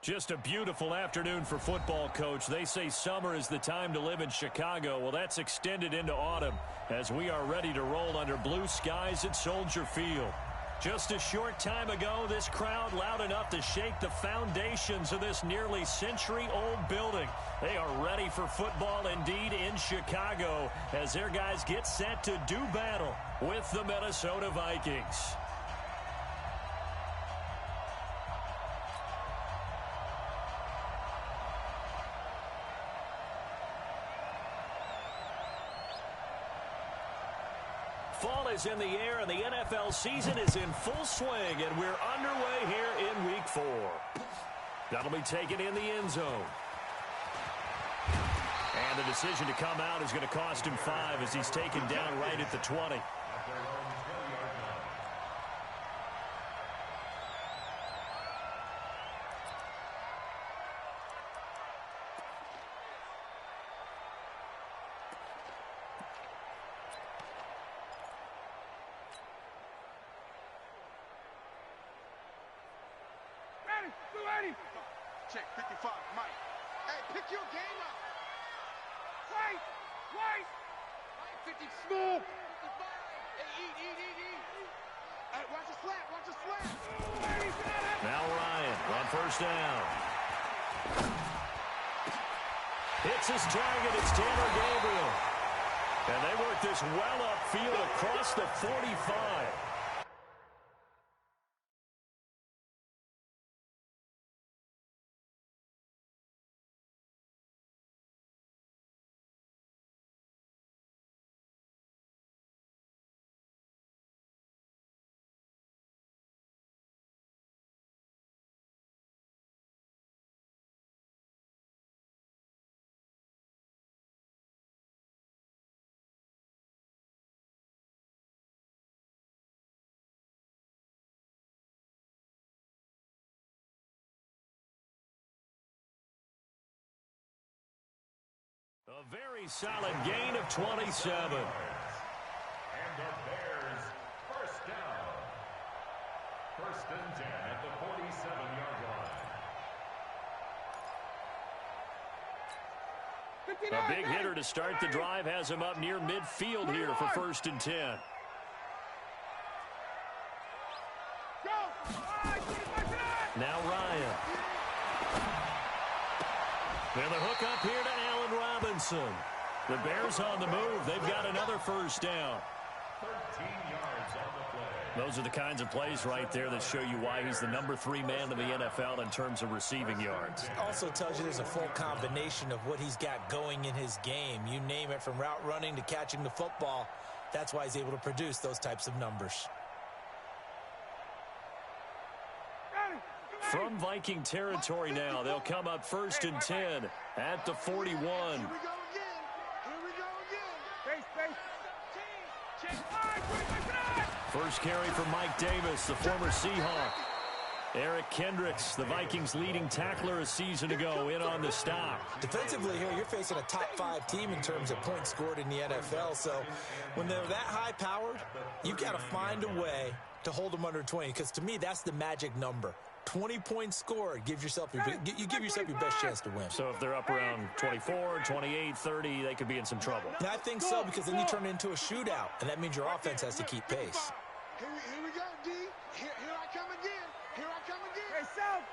Just a beautiful afternoon for football, Coach. They say summer is the time to live in Chicago. Well, that's extended into autumn as we are ready to roll under blue skies at Soldier Field. Just a short time ago, this crowd loud enough to shake the foundations of this nearly century-old building. They are ready for football indeed in Chicago as their guys get set to do battle with the Minnesota Vikings. Fall is in the air, and the NFL season is in full swing, and we're underway here in Week 4. That'll be taken in the end zone. And the decision to come out is going to cost him 5 as he's taken down right at the 20. Check 55, Mike. Hey, pick your game up. Right. 50, smooth. 55. Hey, eat. Hey, watch the slap. Now Ryan on first down. Hits his target. It's Tanner Gabriel. And they work this well upfield across the 45. A very solid gain of 27. And the Bears first down. First and 10 at the 47-yard line. A big hitter to start the drive has him up near midfield here for first and 10. Now Ryan. And the hook up here to Allen Robinson. The Bears on the move. They've got another first down. 13 yards on the play. Those are the kinds of plays right there that show you why he's the number 3 man in the NFL in terms of receiving yards. It also tells you there's a full combination of what he's got going in his game. You name it, from route running to catching the football. That's why he's able to produce those types of numbers. From Viking territory now, they'll come up first and 10 at the 41. Here we go again. First carry for Mike Davis, the former Seahawk. Eric Kendricks, the Vikings' leading tackler a season ago, in on the stop. Defensively here, you're facing a top 5 team in terms of points scored in the NFL. So when they're that high-powered, you've got to find a way to hold them under 20, because to me, that's the magic number. 20 points scored, you give yourself your best chance to win. So if they're up around 24, 28, 30, they could be in some trouble. And I think so, because then you turn it into a shootout, and that means your offense has to keep pace. Here we go, D. Here I come again. Hey, South.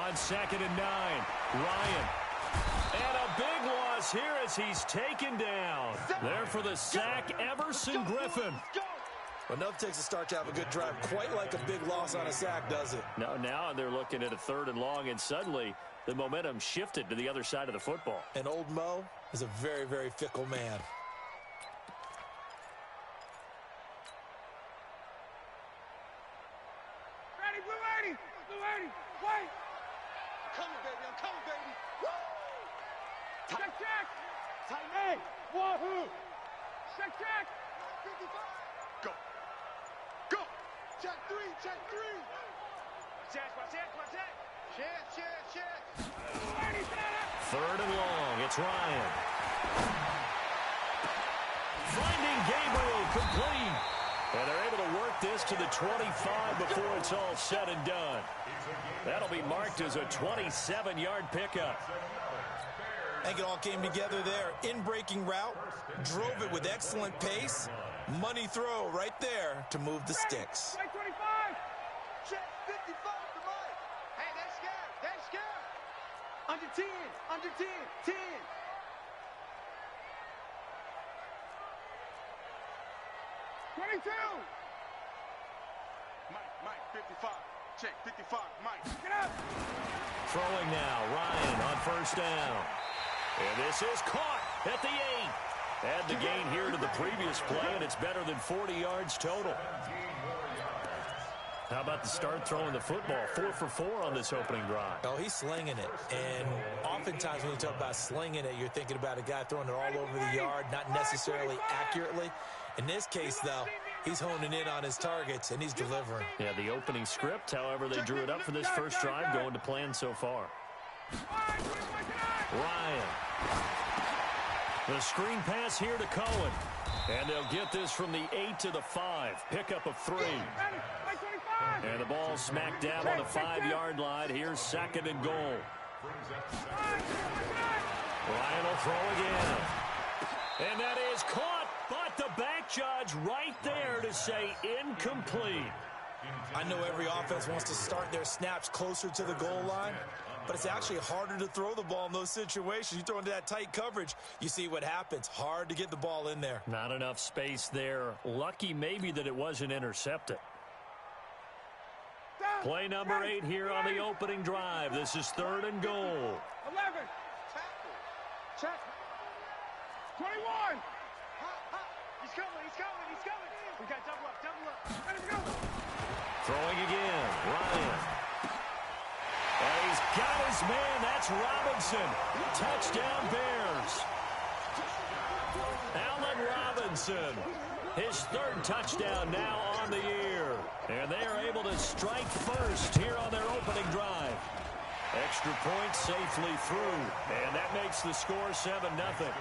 On second and 9, Ryan. And a big loss here as he's taken down. There for the sack, Everson Griffin. Well, enough takes a start to have a good drive. Quite like a big loss on a sack, does it? No, now they're looking at a 3rd and long, and suddenly the momentum shifted to the other side of the football. And old Mo is a very, very fickle man. Ready, Blue 80, wait. I'm coming, baby. Woo! Check. Tight A. Wahoo! Check. 55. Go. Check three. Check. Third and long. It's Ryan. Finding Gabriel complete. And they're able to work this to the 25 before it's all said and done. That'll be marked as a 27-yard pickup. I think it all came together there. In-breaking route, drove it with excellent pace. Money throw right there to move the sticks. Right 25. Check 55 to Mike. Hey, they're scared. They're scared. Under 10. Under 10. 10. 22. Mike, 55. Check 55. Mike, get up. Throwing now, Ryan on first down. And this is caught at the 8. Add the gain here to the previous play, and it's better than 40 yards total. How about the start throwing the football? 4 for 4 on this opening drive. Oh, he's slinging it. And oftentimes when you talk about slinging it, you're thinking about a guy throwing it all over the yard, not necessarily accurately. In this case, though, he's honing in on his targets, and he's delivering. Yeah, the opening script, however, they drew it up for this first drive, going to plan so far. Ryan. The screen pass here to Cohen. And they'll get this from the 8 to the 5. Pickup of 3. And the ball smacked down on the 5-yard line. Here's second and goal. Ryan will throw again. And that is caught, but the back judge right there to say incomplete. I know every offense wants to start their snaps closer to the goal line, but it's actually harder to throw the ball in those situations. You throw into that tight coverage, you see what happens. Hard to get the ball in there. Not enough space there. Lucky maybe that it wasn't intercepted. Play number 8 here on the opening drive. This is third and goal. 11. Check. 21. He's coming. We got double up. Let's go. Throwing again. Ryan. And he's got his man. That's Robinson. Touchdown Bears. Allen Robinson. His third touchdown now on the year. And they are able to strike first here on their opening drive. Extra point safely through. And that makes the score 7-0.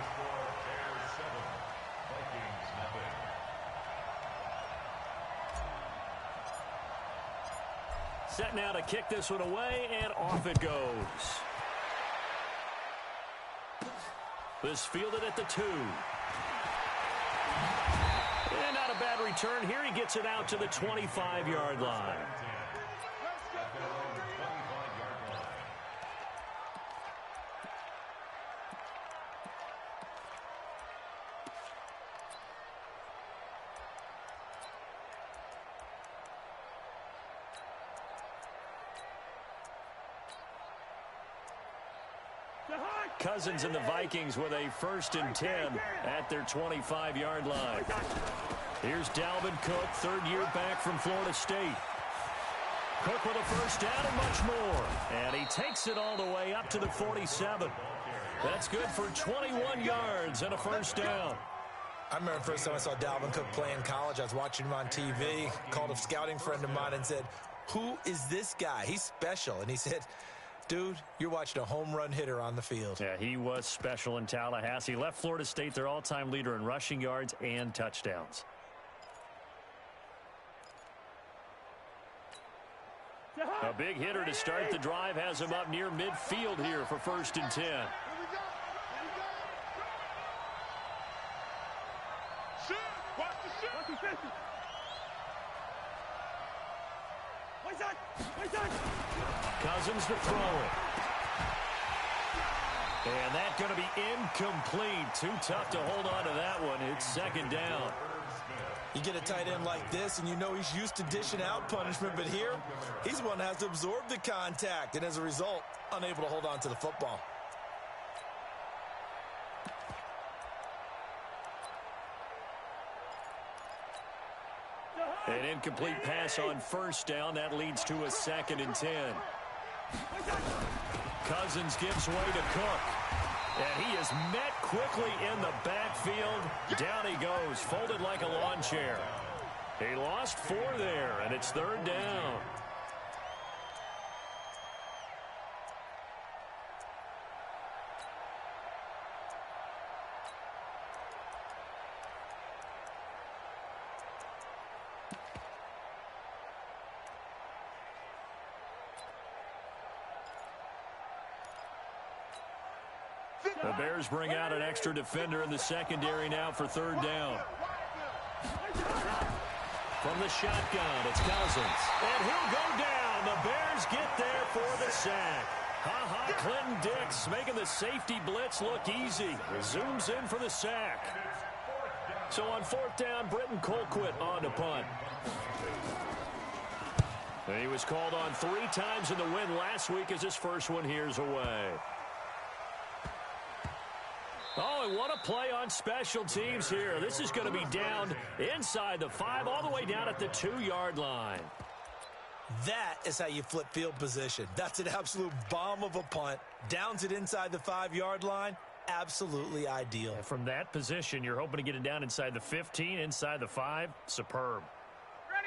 Set now to kick this one away, and off it goes. This fielded at the 2. And not a bad return here. He gets it out to the 25-yard line. Cousins and the Vikings with a 1st and 10 at their 25-yard line. Here's Dalvin Cook, third-year back from Florida State. Cook with a first down and much more. And he takes it all the way up to the 47. That's good for 21 yards and a first down. I remember the first time I saw Dalvin Cook play in college. I was watching him on TV, called a scouting friend of mine and said, "Who is this guy? He's special." And he said, "Dude, you're watching a home run hitter on the field." Yeah, he was special in Tallahassee. Left Florida State their all-time leader in rushing yards and touchdowns. A big hitter to start the drive has him up near midfield here for 1st and 10. Cousins to throw it. And that's going to be incomplete. Too tough to hold on to that one. It's 2nd down. You get a tight end like this, and you know he's used to dishing out punishment, but here, he's the one that has to absorb the contact, and as a result, unable to hold on to the football. An incomplete pass on 1st down. That leads to a 2nd and 10. Cousins gives way to Cook. And he is met quickly in the backfield. Down he goes, folded like a lawn chair. He lost 4 there, and it's 3rd down. The Bears bring out an extra defender in the secondary now for third down. From the shotgun, it's Cousins. And he'll go down. The Bears get there for the sack. Ha-ha, Clinton Dix making the safety blitz look easy. Zooms in for the sack. So on fourth down, Britton Colquitt on to punt. And he was called on 3 times in the win last week as his first one here's away. Oh, and what a play on special teams here. This is going to be down inside the 5, all the way down at the 2-yard line. That is how you flip field position. That's an absolute bomb of a punt. Downs it inside the 5-yard line. Absolutely ideal. And from that position, you're hoping to get it down inside the 15, inside the 5. Superb.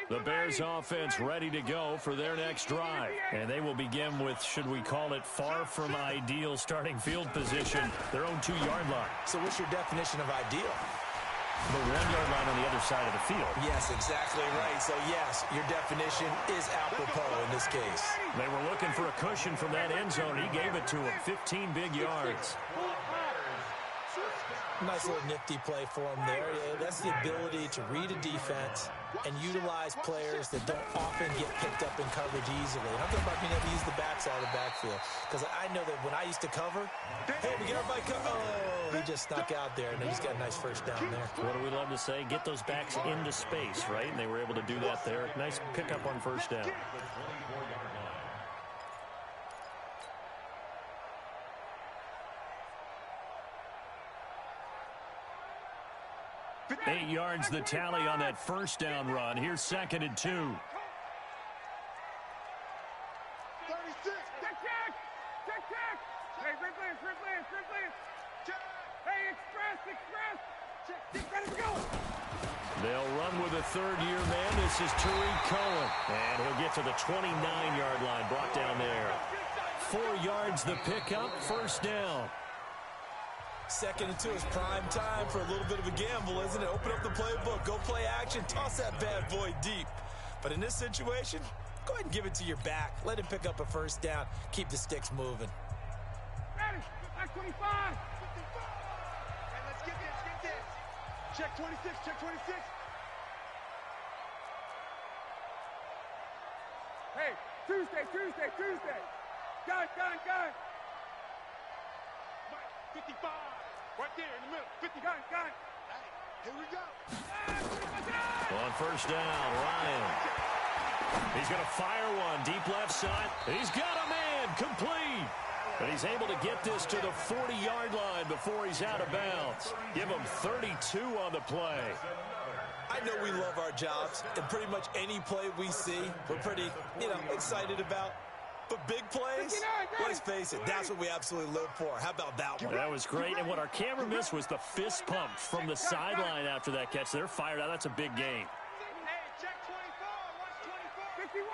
The Bears offense ready to go for their next drive. And they will begin with, should we call it, far from ideal starting field position, their own 2-yard line. So what's your definition of ideal? The 1-yard line on the other side of the field. Yes, exactly right. So, yes, your definition is apropos in this case. They were looking for a cushion from that end zone. He gave it to him. 15 big yards. Nice little nifty play for him there. Yeah, that's the ability to read a defense and utilize players that don't often get picked up in coverage easily. And I'm talking about being able to use the backside of the backfield. Because I know that when I used to cover, hey, we get our bike. Oh, he just snuck out there, and he's got a nice first down there. What do we love to say? Get those backs into space, right? And they were able to do that there. Nice pickup on first down. 8 yards the tally on that first down run. Here's 2nd and 2. 36. Check. Hey, Strickland. Hey, express. Check, ready to go. They'll run with a third-year man. This is Tariq Cohen. And he'll get to the 29-yard line, brought down there. 4 yards the pickup, first down. 2nd and 2 is prime time for a little bit of a gamble, isn't it? Open up the playbook, go play action, toss that bad boy deep. But in this situation, go ahead and give it to your back. Let him pick up a first down. Keep the sticks moving. Ready, back 25. 55. Hey, let's get this. Check 26. Hey, Tuesday. Gun. 55. Right there in the middle. 50. Gun. Hey, here we go. On first down, Ryan. He's going to fire one. Deep left side. He's got a man. Complete. But he's able to get this to the 40-yard line before he's out of bounds. Give him 32 on the play. I know we love our jobs, and pretty much any play we see, we're pretty, excited about. But big plays, let's face it, that's what we absolutely live for. How about that one? That was great. And what our camera missed was the fist pump from the sideline after that catch. They're fired out. That's a big game. Hey, check 24. 51,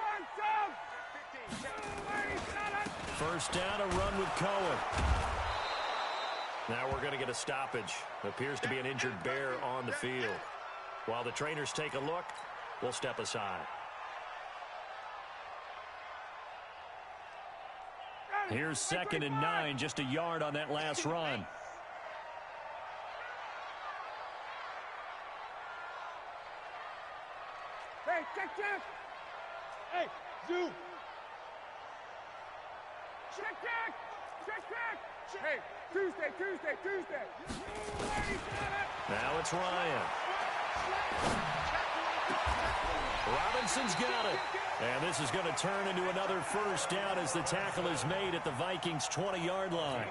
First down, a run with Cohen. Now we're going to get a stoppage. Appears to be an injured Bear on the field. While the trainers take a look, we'll step aside. Here's 2nd and 9, just a yard on that last run. Hey, check. Hey, zoom. Check. Hey, Tuesday. Now it's Ryan. Robinson's got it. And this is going to turn into another first down as the tackle is made at the Vikings' 20-yard line.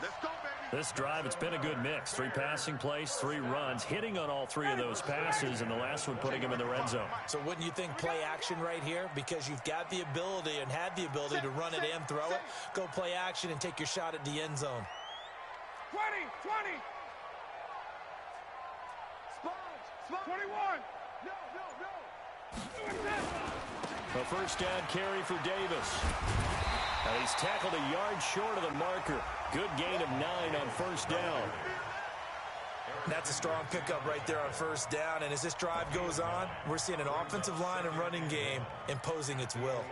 Let's go, baby. This drive, it's been a good mix. 3 passing plays, 3 runs, hitting on all 3 of those passes, and the last one putting him in the red zone. So wouldn't you think play action right here? Because you've got the ability and had the ability to run it and throw it. Go play action and take your shot at the end zone. 20. Sponge. 21. No. A first down carry for Davis. And he's tackled a yard short of the marker. Good gain of 9 on first down. That's a strong pickup right there on first down. And as this drive goes on, we're seeing an offensive line and running game imposing its will.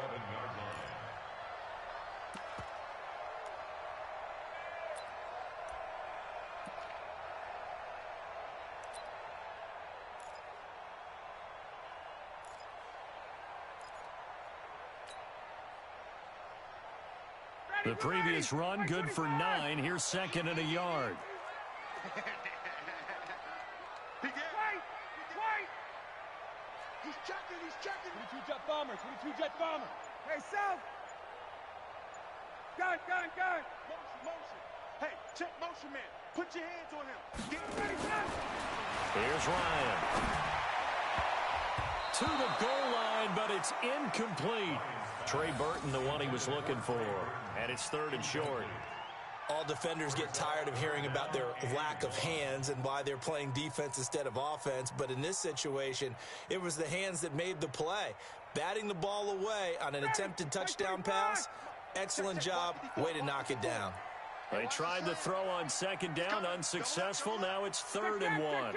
The previous run good for 9. Here's second and a yard. He's checking, he's checking. 22 jet bomber, 22 jet bomber. Hey, South. Gun. Motion. Hey, check motion, man. Put your hands on him. Get ready, son. Here's Ryan. To the goal line, but it's incomplete. Trey Burton, the one he was looking for. And it's third and short. All defenders get tired of hearing about their lack of hands and why they're playing defense instead of offense. But in this situation, it was the hands that made the play. Batting the ball away on an attempted touchdown pass. Excellent job. Way to knock it down. They tried the throw on second down, unsuccessful. Now it's third and 1.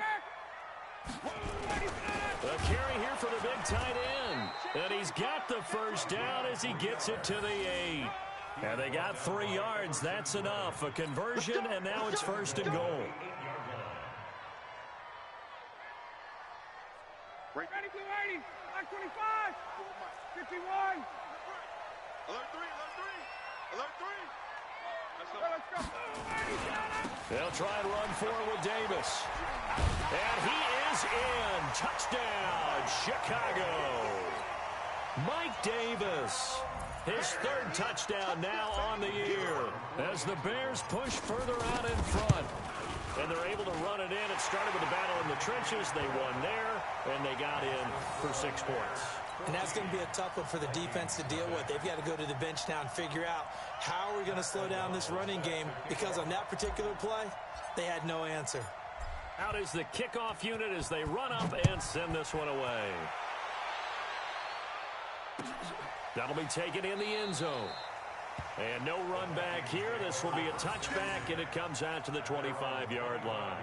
The carry here for the big tight end. And he's got the first down as he gets it to the 8. And they got 3 yards. That's enough. A conversion, and now it's first and goal. Ready, 280, 25, 51. Alert 3. Let's go. They'll try and run forward with Davis. And he is in. Touchdown, Chicago. Mike Davis. His third touchdown now on the year as the Bears push further out in front. And they're able to run it in. It started with a battle in the trenches. They won there, and they got in for 6 points. And that's going to be a tough one for the defense to deal with. They've got to go to the bench now and figure out how are we going to slow down this running game, because on that particular play, they had no answer. Out is the kickoff unit as they run up and send this one away. That'll be taken in the end zone. And no run back here. This will be a touchback, and it comes out to the 25-yard line.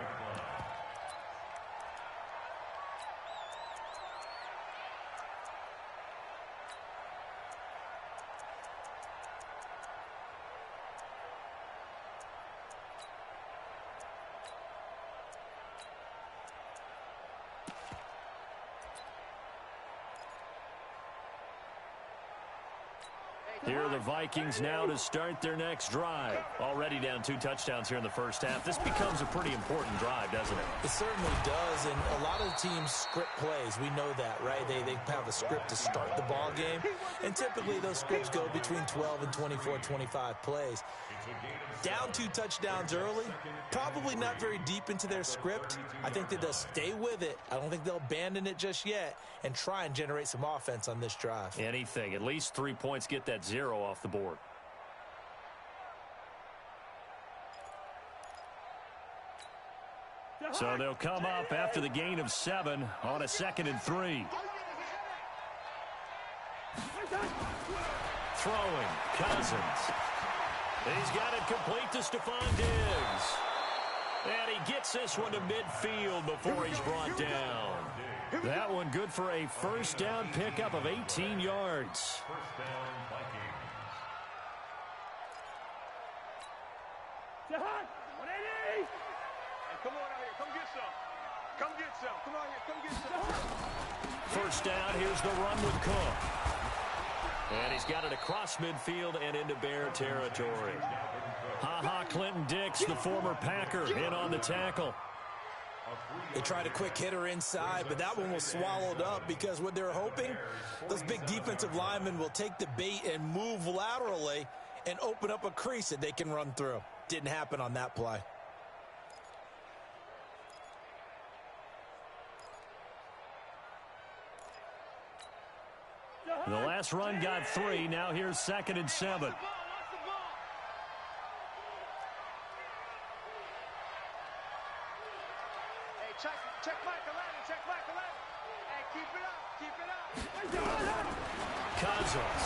Here are the Vikings now to start their next drive. Already down 2 touchdowns here in the first half. This becomes a pretty important drive, doesn't it? It certainly does, and a lot of teams script plays. We know that, right? They have a script to start the ball game, and typically those scripts go between 12 and 24, 25 plays. Down 2 touchdowns early, probably not very deep into their script. I think that they'll stay with it. I don't think they'll abandon it just yet and try and generate some offense on this drive. Anything. At least 3 points, get that 0 off the board. So they'll come up after the gain of 7 on a 2nd and 3. Throwing, Cousins. He's got it complete to Stephon Diggs. And he gets this one to midfield before he's brought down. That one good for a first down pickup of 18 yards. First down, Vikings. Hey, come on out here. Come get some. Come get some. Come on here. Come get some. First down. Here's the run with Cook. And he's got it across midfield and into Bear territory. Clinton Dix, the former Packer, in on the tackle. They tried a quick hitter inside, but that one was swallowed up because what they're hoping, those big defensive linemen will take the bait and move laterally and open up a crease that they can run through. Didn't happen on that play. The last run got 3. Now here's 2nd and 7. Hey, check Michael Allen. Check Michael Allen. Hey, keep it up. Keep it up. Cousins.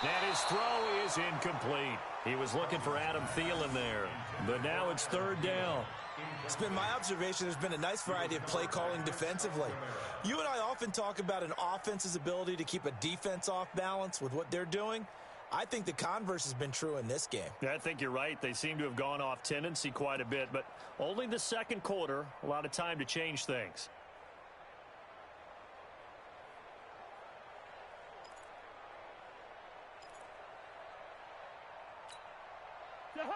And his throw is incomplete. He was looking for Adam Thielen there. But now it's 3rd down. It's been my observation there's been a nice variety of play calling defensively. You and I often talk about an offense's ability to keep a defense off balance with what they're doing. I think the converse has been true in this game. I think you're right. They seem to have gone off tendency quite a bit, but only the second quarter, a lot of time to change things.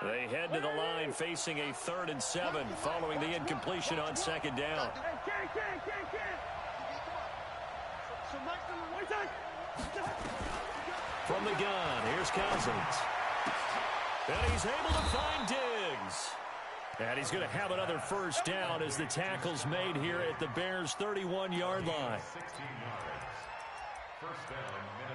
They head to the line facing a 3rd and 7 following the incompletion on 2nd down. From the gun, here's Cousins. And he's able to find Diggs. And he's going to have another 1st down as the tackle's made here at the Bears' 31-yard line.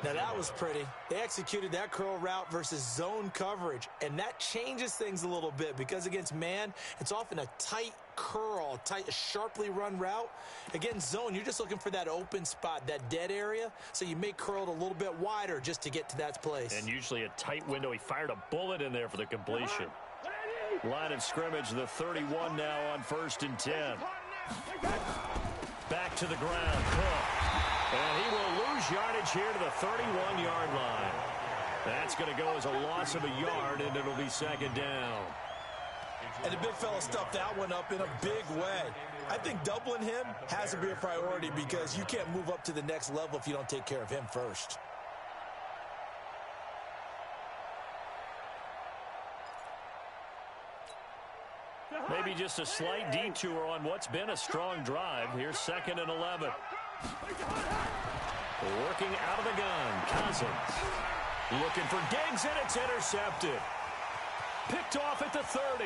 Now, that was pretty. They executed that curl route versus zone coverage, and that changes things a little bit because against man, it's often a tight curl, a sharply run route. Against zone, you're just looking for that open spot, that dead area, so you may curl it a little bit wider just to get to that place. And usually a tight window. He fired a bullet in there for the completion. Line of scrimmage, the 31 now on 1st and 10. Back to the ground, Cook. And he will lose yardage here to the 31-yard line. That's going to go as a loss of a yard, and it'll be 2nd down. And the big fella stuffed that one up in a big way. I think doubling him has to be a priority because you can't move up to the next level if you don't take care of him first. Maybe just a slight detour on what's been a strong drive. Here's 2nd and 11. Working out of the gun, Cousins. Looking for Diggs, and it's intercepted. Picked off at the 30.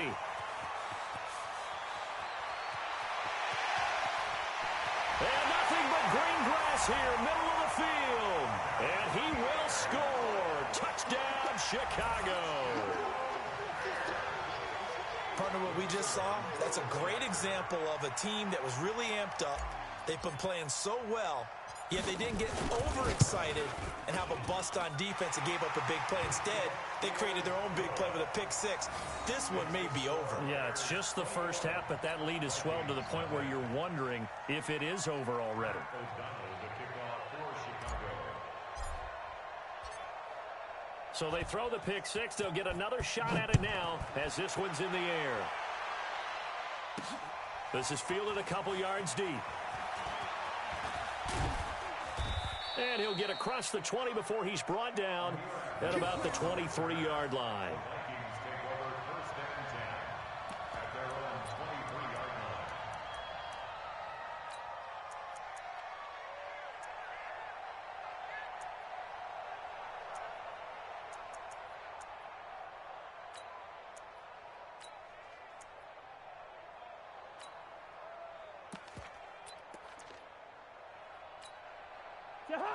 And nothing but green grass here, middle of the field. And he will score. Touchdown, Chicago. Partner, what we just saw, that's a great example of a team that was really amped up. They've been playing so well, yet they didn't get overexcited and have a bust on defense and gave up a big play. Instead, they created their own big play with a pick six. This one may be over. Yeah, it's just the first half, but that lead has swelled to the point where you're wondering if it is over already. So they throw the pick six. They'll get another shot at it now as this one's in the air. This is fielded a couple yards deep. And he'll get across the 20 before he's brought down at about the 23-yard line.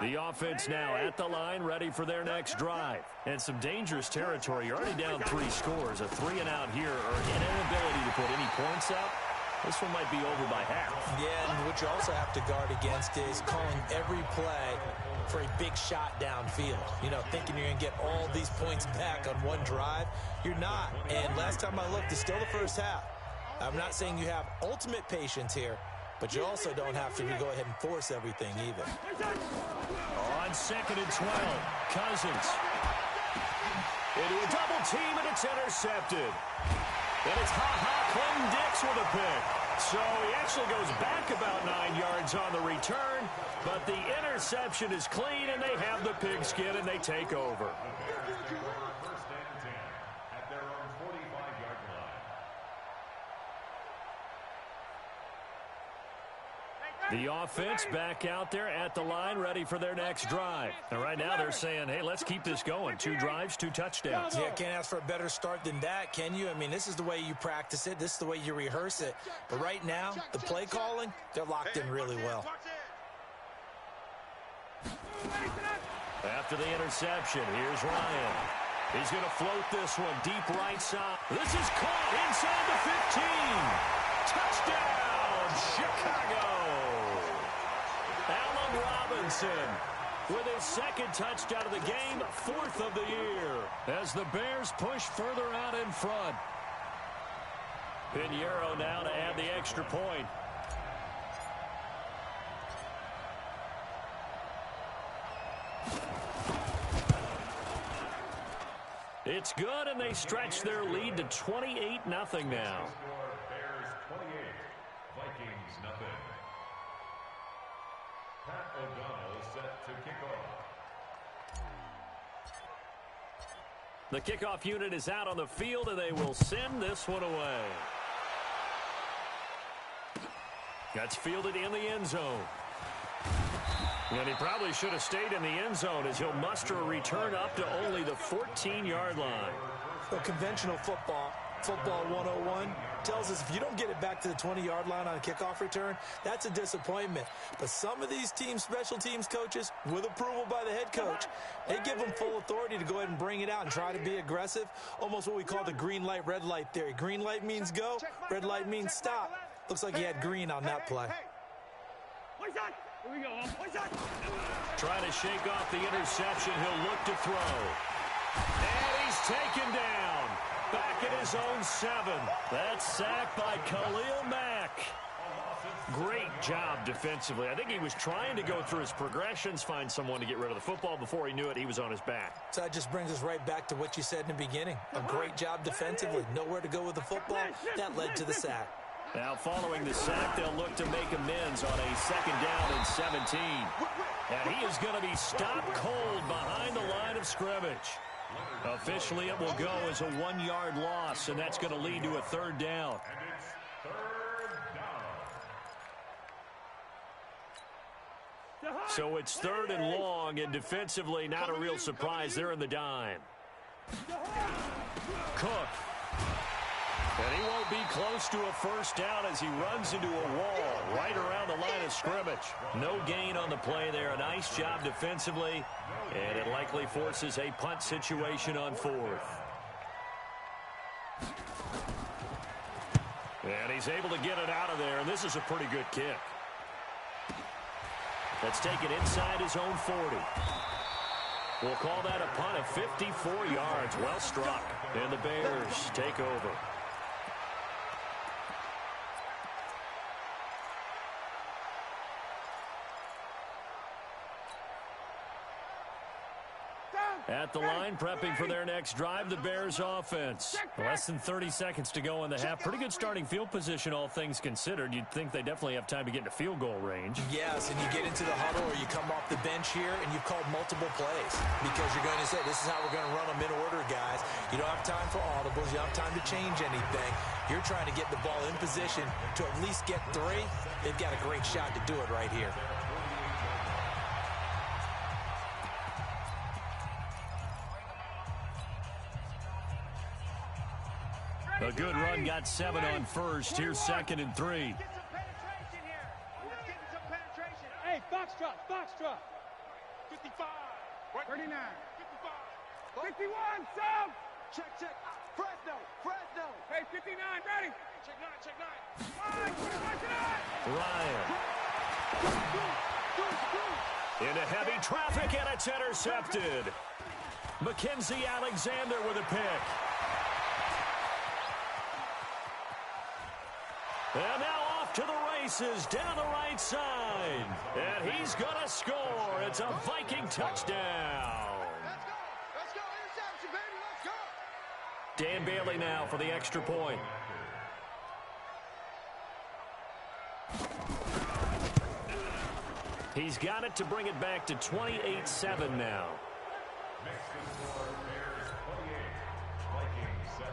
The offense now at the line, ready for their next drive. And some dangerous territory. You're already down 3 scores. A 3-and-out here, or an inability to put any points up. This one might be over by half. Yeah, and what you also have to guard against is calling every play for a big shot downfield. You know, thinking you're going to get all these points back on one drive. You're not. And last time I looked, it's still the first half. I'm not saying you have ultimate patience here, but you also don't have to go ahead and force everything either. On 2nd and 12, Cousins. Into a double team, and it's intercepted. And it's Clinton Dix with a pick. So he actually goes back about 9 yards on the return, but the interception is clean, and they have the pigskin, and they take over. The offense back out there at the line, ready for their next drive. And right now they're saying, hey, let's keep this going. 2 drives, 2 touchdowns. Yeah, can't ask for a better start than that, can you? I mean, this is the way you practice it. This is the way you rehearse it. But right now, the play calling, they're locked in really well. After the interception, here's Ryan. He's going to float this one deep right side. This is caught inside the 15. Touchdown, Chicago. Allen Robinson with his 2nd touchdown of the game, 4th of the year, as the Bears push further out in front. Pinheiro now to add the extra point. It's good, and they stretch their lead to 28-0 now. Bears 28, Vikings nothing. Pat O'Donnell set to kick off. The kickoff unit is out on the field, and they will send this one away. That's fielded in the end zone. And he probably should have stayed in the end zone as he'll muster a return up to only the 14-yard line. Well, conventional football 101, tells us if you don't get it back to the 20-yard line on a kickoff return, that's a disappointment. But some of these team special teams coaches, with approval by the head coach, they give them full authority to go ahead and bring it out and try to be aggressive, almost what we call the green light, red light theory. Green light means go, red light means stop. Looks like he had green on that play. Here we go. Trying to shake off the interception. He'll look to throw. And he's taken down. Back at his own 7. That's sacked by Khalil Mack. Great job defensively. I think he was trying to go through his progressions, find someone to get rid of the football. Before he knew it, he was on his back. So that just brings us right back to what you said in the beginning. A great job defensively. Nowhere to go with the football. That led to the sack. Now, following the sack, they'll look to make amends on a 2nd down and 17. And he is going to be stopped cold behind the line of scrimmage. Officially, it will go as a 1-yard loss, and that's going to lead to a 3rd down. So it's 3rd and long, and defensively, not a real surprise. They're in the dime. Cook. And he won't be close to a 1st down as he runs into a wall right around the line of scrimmage. No gain on the play there. A nice job defensively, and it likely forces a punt situation on 4th. And he's able to get it out of there, and this is a pretty good kick. That's taken inside his own 40. We'll call that a punt of 54 yards. Well struck. And the Bears take over. At the line, prepping for their next drive, the Bears offense. Less than 30 seconds to go in the half. Pretty good starting field position, all things considered. You'd think they definitely have time to get into field goal range. Yes, and you get into the huddle or you come off the bench here and you've called multiple plays because you're going to say, this is how we're going to run them in order, guys. You don't have time for audibles. You don't have time to change anything. You're trying to get the ball in position to at least get 3. They've got a great shot to do it right here. A good run, got 7 on 1st. Here's 2nd and 3. Get some penetration here. Let's get some penetration. Hey, foxtrot. 55. 39. 55. 51, sub. Check. Fresno. Hey, 59, ready. Check 9. Fine, Ryan. Into heavy traffic, and it's intercepted. Mackenzie Alexander with a pick. And now off to the races down the right side. And he's going to score. It's a Viking touchdown. Let's go. Interception, baby. Let's go. Dan Bailey now for the extra point. He's got it to bring it back to 28-7 now. Next to score, Bears 28, Vikings 7.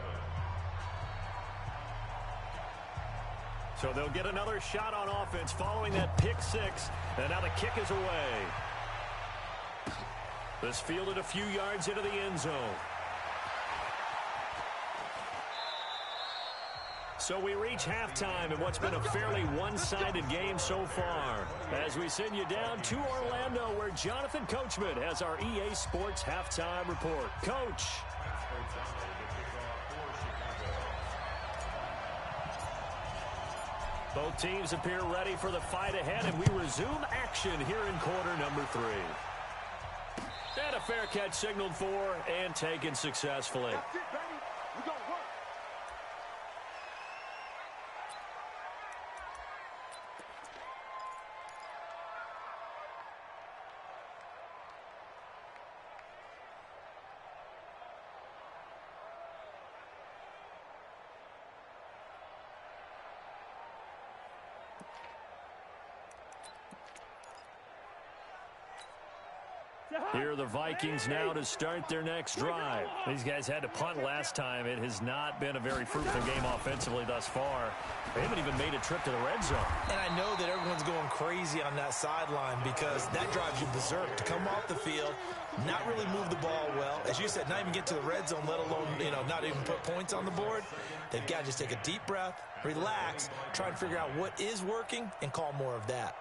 So they'll get another shot on offense following that pick 6. And now the kick is away. This fielded a few yards into the end zone. So we reach halftime in what's been a fairly one-sided game so far. As we send you down to Orlando, where Jonathan Coachman has our EA Sports halftime report. Coach. Both teams appear ready for the fight ahead, and we resume action here in quarter number 3. And a fair catch signaled for and taken successfully. That's it, baby. We gonna work. Here are the Vikings now to start their next drive. These guys had to punt last time. It has not been a very fruitful game offensively thus far. They haven't even made a trip to the red zone. And I know that everyone's going crazy on that sideline because that drives you berserk to come off the field, not really move the ball well. As you said, not even get to the red zone, let alone, not even put points on the board. They've got to just take a deep breath, relax, try and figure out what is working, and call more of that.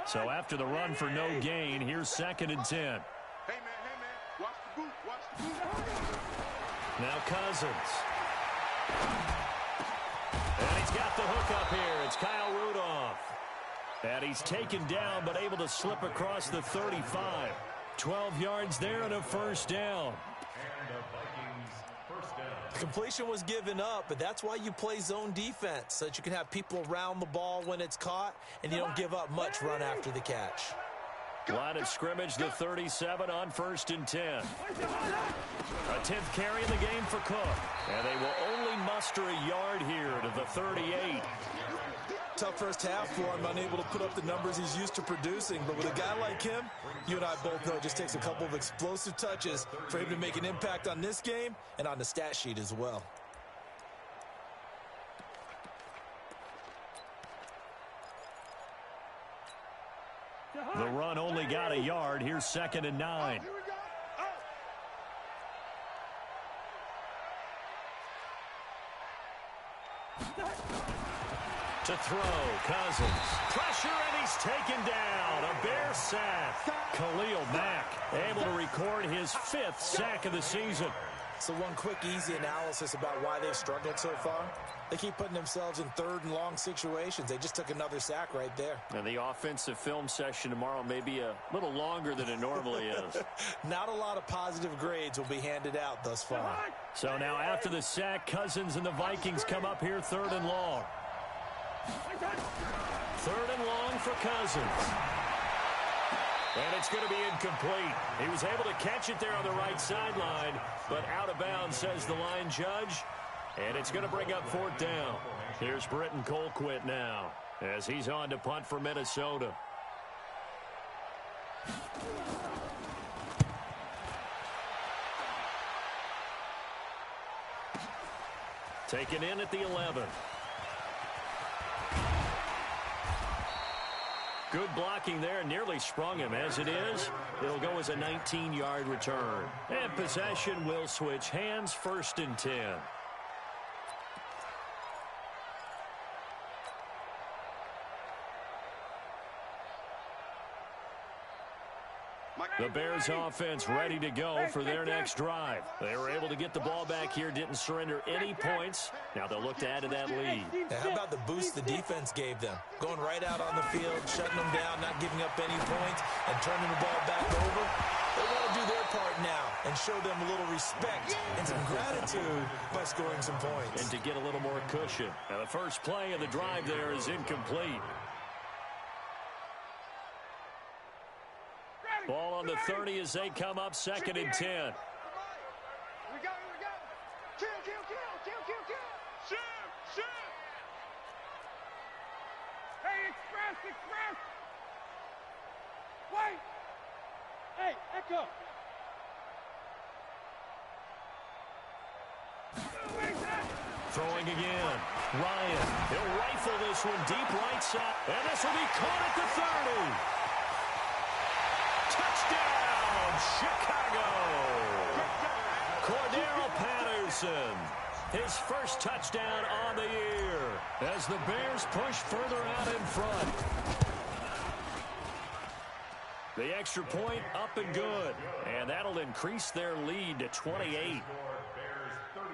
So after the run for no gain, here's 2nd and 10. Hey, man, watch the boot, watch the boot. Now Cousins. And he's got the hook up here. It's Kyle Rudolph. And he's taken down, but able to slip across the 35. 12 yards there and a first down. And the Vikings first down. The completion was given up, but that's why you play zone defense, so that you can have people around the ball when it's caught, and you don't give up much run after the catch. Line of scrimmage, the 37 on 1st and 10. A 10th carry in the game for Cook. And they will only muster a yard here to the 38. Tough first half for him, unable to put up the numbers he's used to producing. But with a guy like him, you and I both know it just takes a couple of explosive touches for him to make an impact on this game and on the stat sheet as well. The run only got a yard. Here's 2nd and 9. Here we go. To throw, Cousins. Pressure, and he's taken down. A Bear sack. Khalil Mack able to record his 5th sack of the season. So one quick, easy analysis about why they've struggled so far. They keep putting themselves in 3rd and long situations. They just took another sack right there. And the offensive film session tomorrow may be a little longer than it normally is. Not a lot of positive grades will be handed out thus far. So now after the sack, Cousins and the Vikings come up here 3rd and long. 3rd and long for Cousins. And it's going to be incomplete. He was able to catch it there on the right sideline, but out of bounds, says the line judge. And it's going to bring up 4th down. Here's Britton Colquitt now as he's on to punt for Minnesota. Taken in at the 11. Good blocking there, nearly sprung him. As it is, it'll go as a 19-yard return. And possession will switch hands, 1st and 10. The Bears offense ready to go for their next drive. They were able to get the ball back here, didn't surrender any points. Now they'll look to add to that lead. Now, how about the boost the defense gave them? Going right out on the field, shutting them down, not giving up any points, and turning the ball back over. They want to do their part now and show them a little respect and some gratitude by scoring some points. And to get a little more cushion. Now the first play of the drive there is incomplete. Ball on the 30 as they come up 2nd and 10. Here we go. Kill. Shoot. Hey, express. Wait. Hey, echo. Throwing again. Ryan. He'll rifle this one deep right side. And this will be caught at the 30. Touchdown, Chicago! Cordero Patterson, his first touchdown on the year as the Bears push further out in front. The extra point up and good, and that'll increase their lead to 28. Bears 35,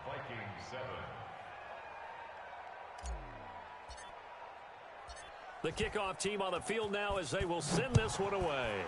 Vikings 7. The kickoff team on the field now as they will send this one away.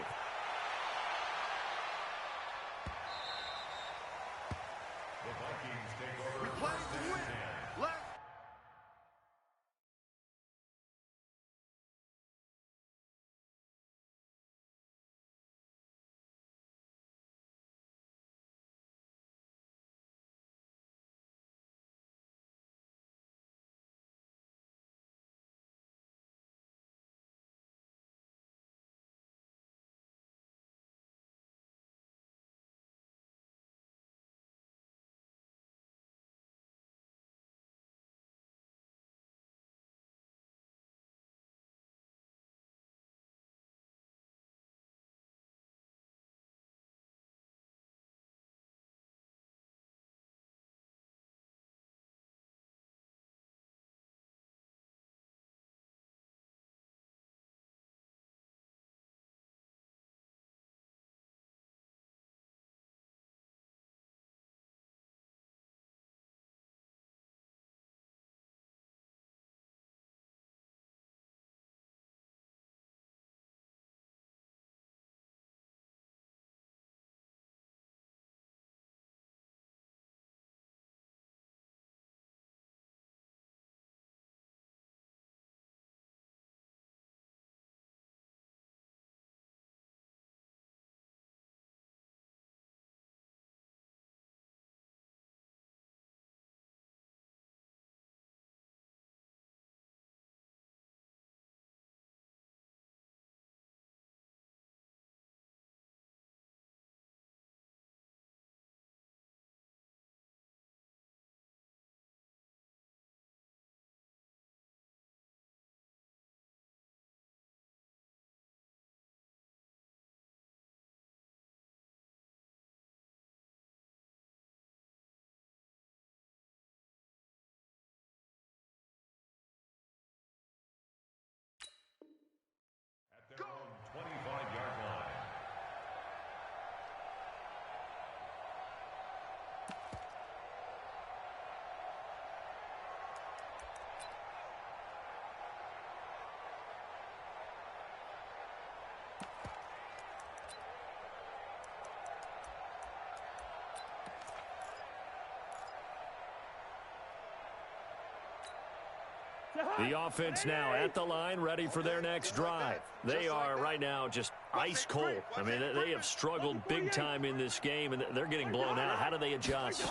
The offense now at the line, ready for their next drive. They are right now just ice cold. I mean, they have struggled big time in this game, and they're getting blown out. How do they adjust?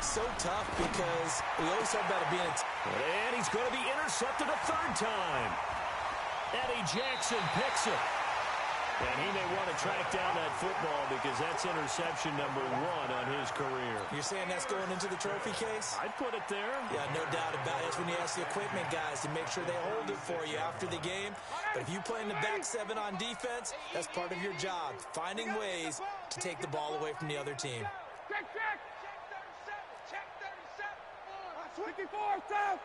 So tough because we always talk about it being and he's going to be intercepted a third time. Eddie Jackson picks it. And he may want to track down that football because that's interception number 1 on his career. You're saying that's going into the trophy case? I'd put it there. Yeah, no doubt about it. That's when you ask the equipment guys to make sure they hold it for you after the game. But if you play in the back 7 on defense, that's part of your job, finding ways to take the ball away from the other team. Check, check. Check 37. 54, south.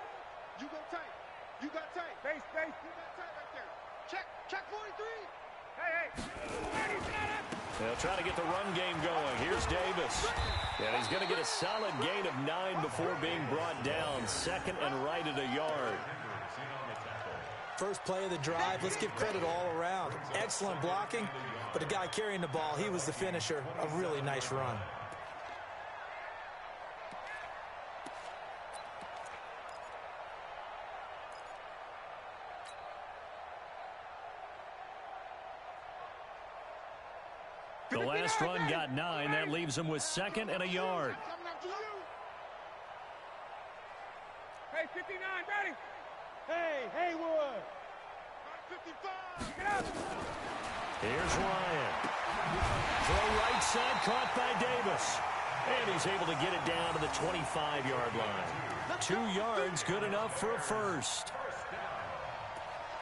You go tight. You got tight. Base. You got tight right there. Check 43. Hey. They'll try to get the run game going. Here's Davis. And he's going to get a solid gain of 9 before being brought down. Second and right at a yard. First play of the drive, let's give credit all around. Excellent blocking, but the guy carrying the ball, he was the finisher. A really nice run. The last run got 9. That leaves him with second and a yard. Hey, 59, ready. Hey, Haywood. 55. Get up. Here's Ryan. Throw right side caught by Davis. And he's able to get it down to the 25-yard line. 2 yards, good enough for a first.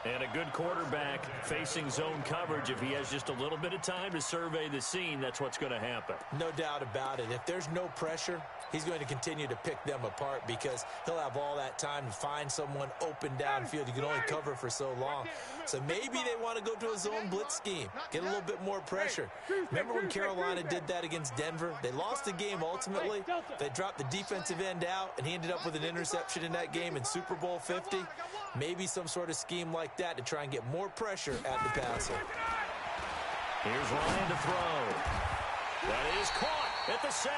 And a good quarterback facing zone coverage. If he has just a little bit of time to survey the scene, that's what's going to happen. No doubt about it. If there's no pressure, he's going to continue to pick them apart because he'll have all that time to find someone open downfield. You can only cover for so long. So maybe they want to go to a zone blitz scheme, get a little bit more pressure. Remember when Carolina did that against Denver? They lost the game ultimately. They dropped the defensive end out, and he ended up with an interception in that game in Super Bowl 50. Maybe some sort of scheme like that to try and get more pressure at the passer. Here's Ryan to throw. That is caught at the 7.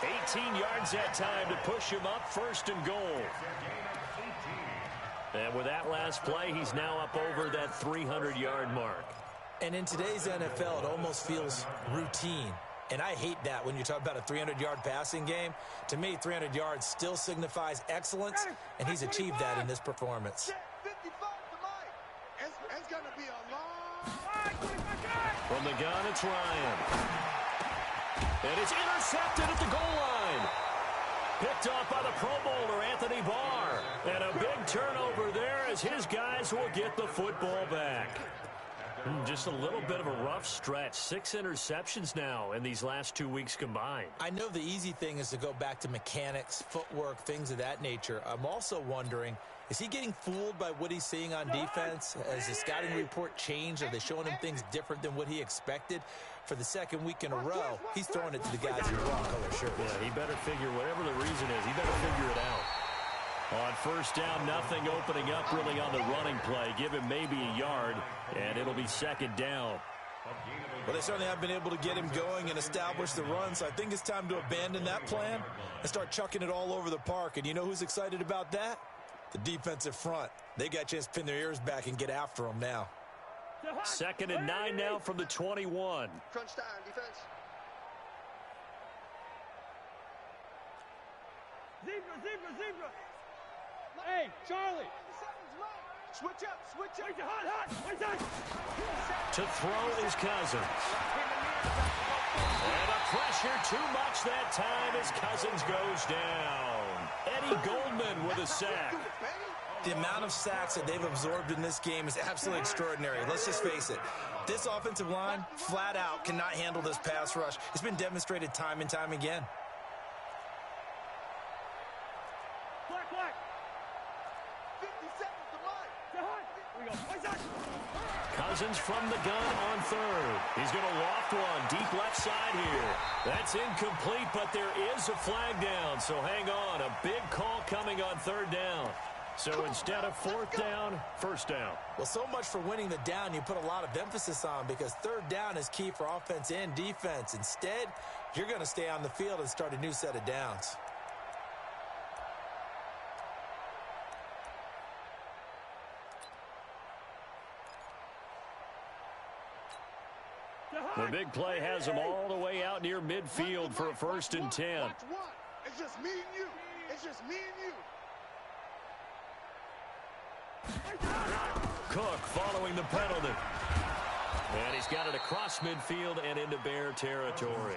18 yards that time to push him up, first and goal. And with that last play, he's now up over that 300-yard mark. And in today's NFL, it almost feels routine. And I hate that when you talk about a 300-yard passing game. To me, 300 yards still signifies excellence, and he's achieved that in this performance. 55 to Mike. It's going to be a long... From the gun, it's Ryan. And it's intercepted at the goal line. Picked off by the Pro Bowler, Anthony Barr. And a big turnover there as his guys will get the football back. Just a little bit of a rough stretch. 6 interceptions now in these last 2 weeks combined. I know the easy thing is to go back to mechanics, footwork, things of that nature. I'm also wondering, is he getting fooled by what he's seeing on defense? Has the scouting report changed? Are they showing him things different than what he expected? For the second week in a row, he's throwing it to the guys in the wrong color shirt. Yeah, he better figure, whatever the reason is, he better figure it out. On first down, nothing opening up really on the running play. Give him maybe a yard, and it'll be second down. Well, they certainly have been able to get him going and establish the run, so I think it's time to abandon that plan and start chucking it all over the park. And you know who's excited about that? The defensive front. They got a chance to pin their ears back and get after them now. Second and 9 now from the 21. Crunch time, defense. Zebra. Hey, Charlie. Switch up. Hot. To throw is Cousins. And the pressure too much that time as Cousins goes down. Eddie Goldman with a sack. The amount of sacks that they've absorbed in this game is absolutely extraordinary. Let's just face it. This offensive line, flat out, cannot handle this pass rush. It's been demonstrated time and time again. Black. 57 to Mike. Cousins from the gun on third. He's going to loft one deep left side here. That's incomplete, but there is a flag down. So hang on. A big call coming on third down. So instead of fourth down, first down. Well, so much for winning the down you put a lot of emphasis on because third down is key for offense and defense. Instead, you're going to stay on the field and start a new set of downs. The big play has him all the way out near midfield for a 1st and 10. Watch one. It's just me and you. It's just me and you. Cook following the penalty. And he's got it across midfield and into Bear territory.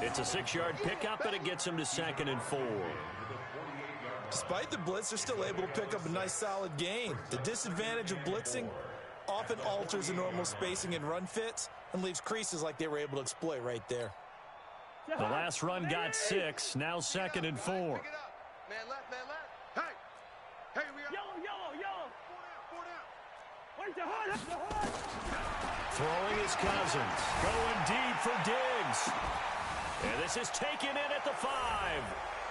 It's a 6-yard pickup, and it gets him to 2nd and 4. Despite the blitz, they're still able to pick up a nice solid gain. The disadvantage of blitzing often alters the normal spacing and run fits and leaves creases like they were able to exploit right there. The last run got 6, now 2nd and 4. Man left, man left. Hey, we got Yellow. 4 down. Wait, the hood. Throwing his Cousins. Going deep for Diggs. And this is taken in at the 5.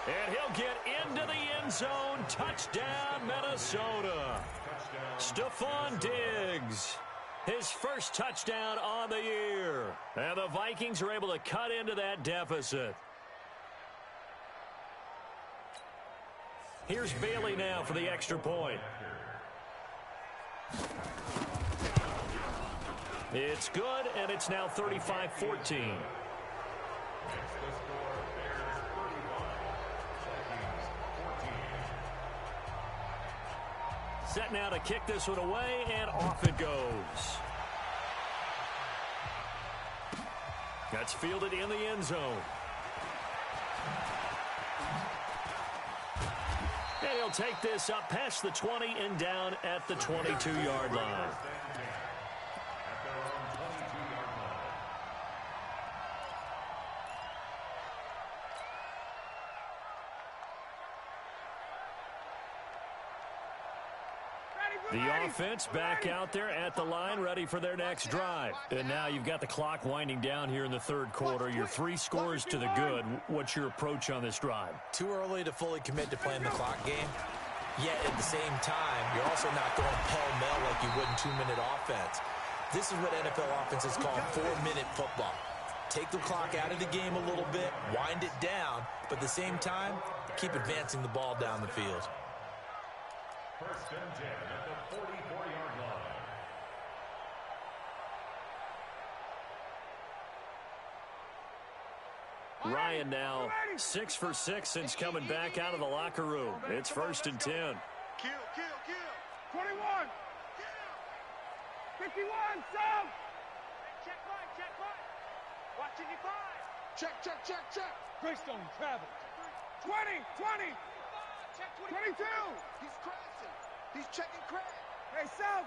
And he'll get into the end zone. Touchdown, Minnesota. Stephon Diggs. His first touchdown on the year. And the Vikings are able to cut into that deficit. Here's Bailey now for the extra point. It's good, and it's now 35-14. Set now to kick this one away, and off it goes. That's fielded in the end zone. And he'll take this up past the 20 and down at the 22-yard line. The offense back out there at the line, ready for their next drive. And now you've got the clock winding down here in the 3rd quarter. You're 3 scores to the good. What's your approach on this drive? Too early to fully commit to playing the clock game. Yet at the same time, you're also not going pell-mell like you would in 2-minute offense. This is what NFL offenses call 4-minute football. Take the clock out of the game a little bit, wind it down, but at the same time, keep advancing the ball down the field. 1st and 10 at the 44-yard line. Ryan now 6 for 6 since coming back out of the locker room. It's 1st and 10. Kill. 21. 51, sub. Check right. Watching your 5. Check. Greystone travel. 20. Check 22. He's crashing. He's checking crash. Hey, South.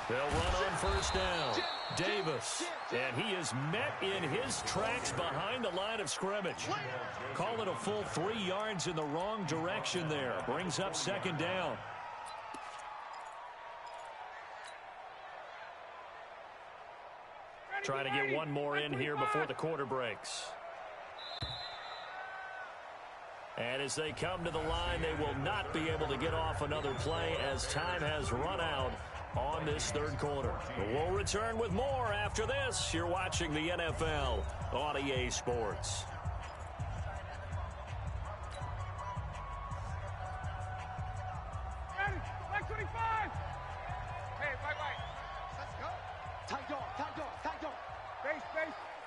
They'll run on 1st down. Davis. And he is met in his tracks behind the line of scrimmage. Call it a full 3 yards in the wrong direction there. Brings up 2nd down. Trying to get one more in here before the quarter breaks. And as they come to the line, they will not be able to get off another play as time has run out on this 3rd quarter. We'll return with more after this. You're watching the NFL on EA Sports. Ready, back 25. Hey, right. Let's go. Tight dog. Base.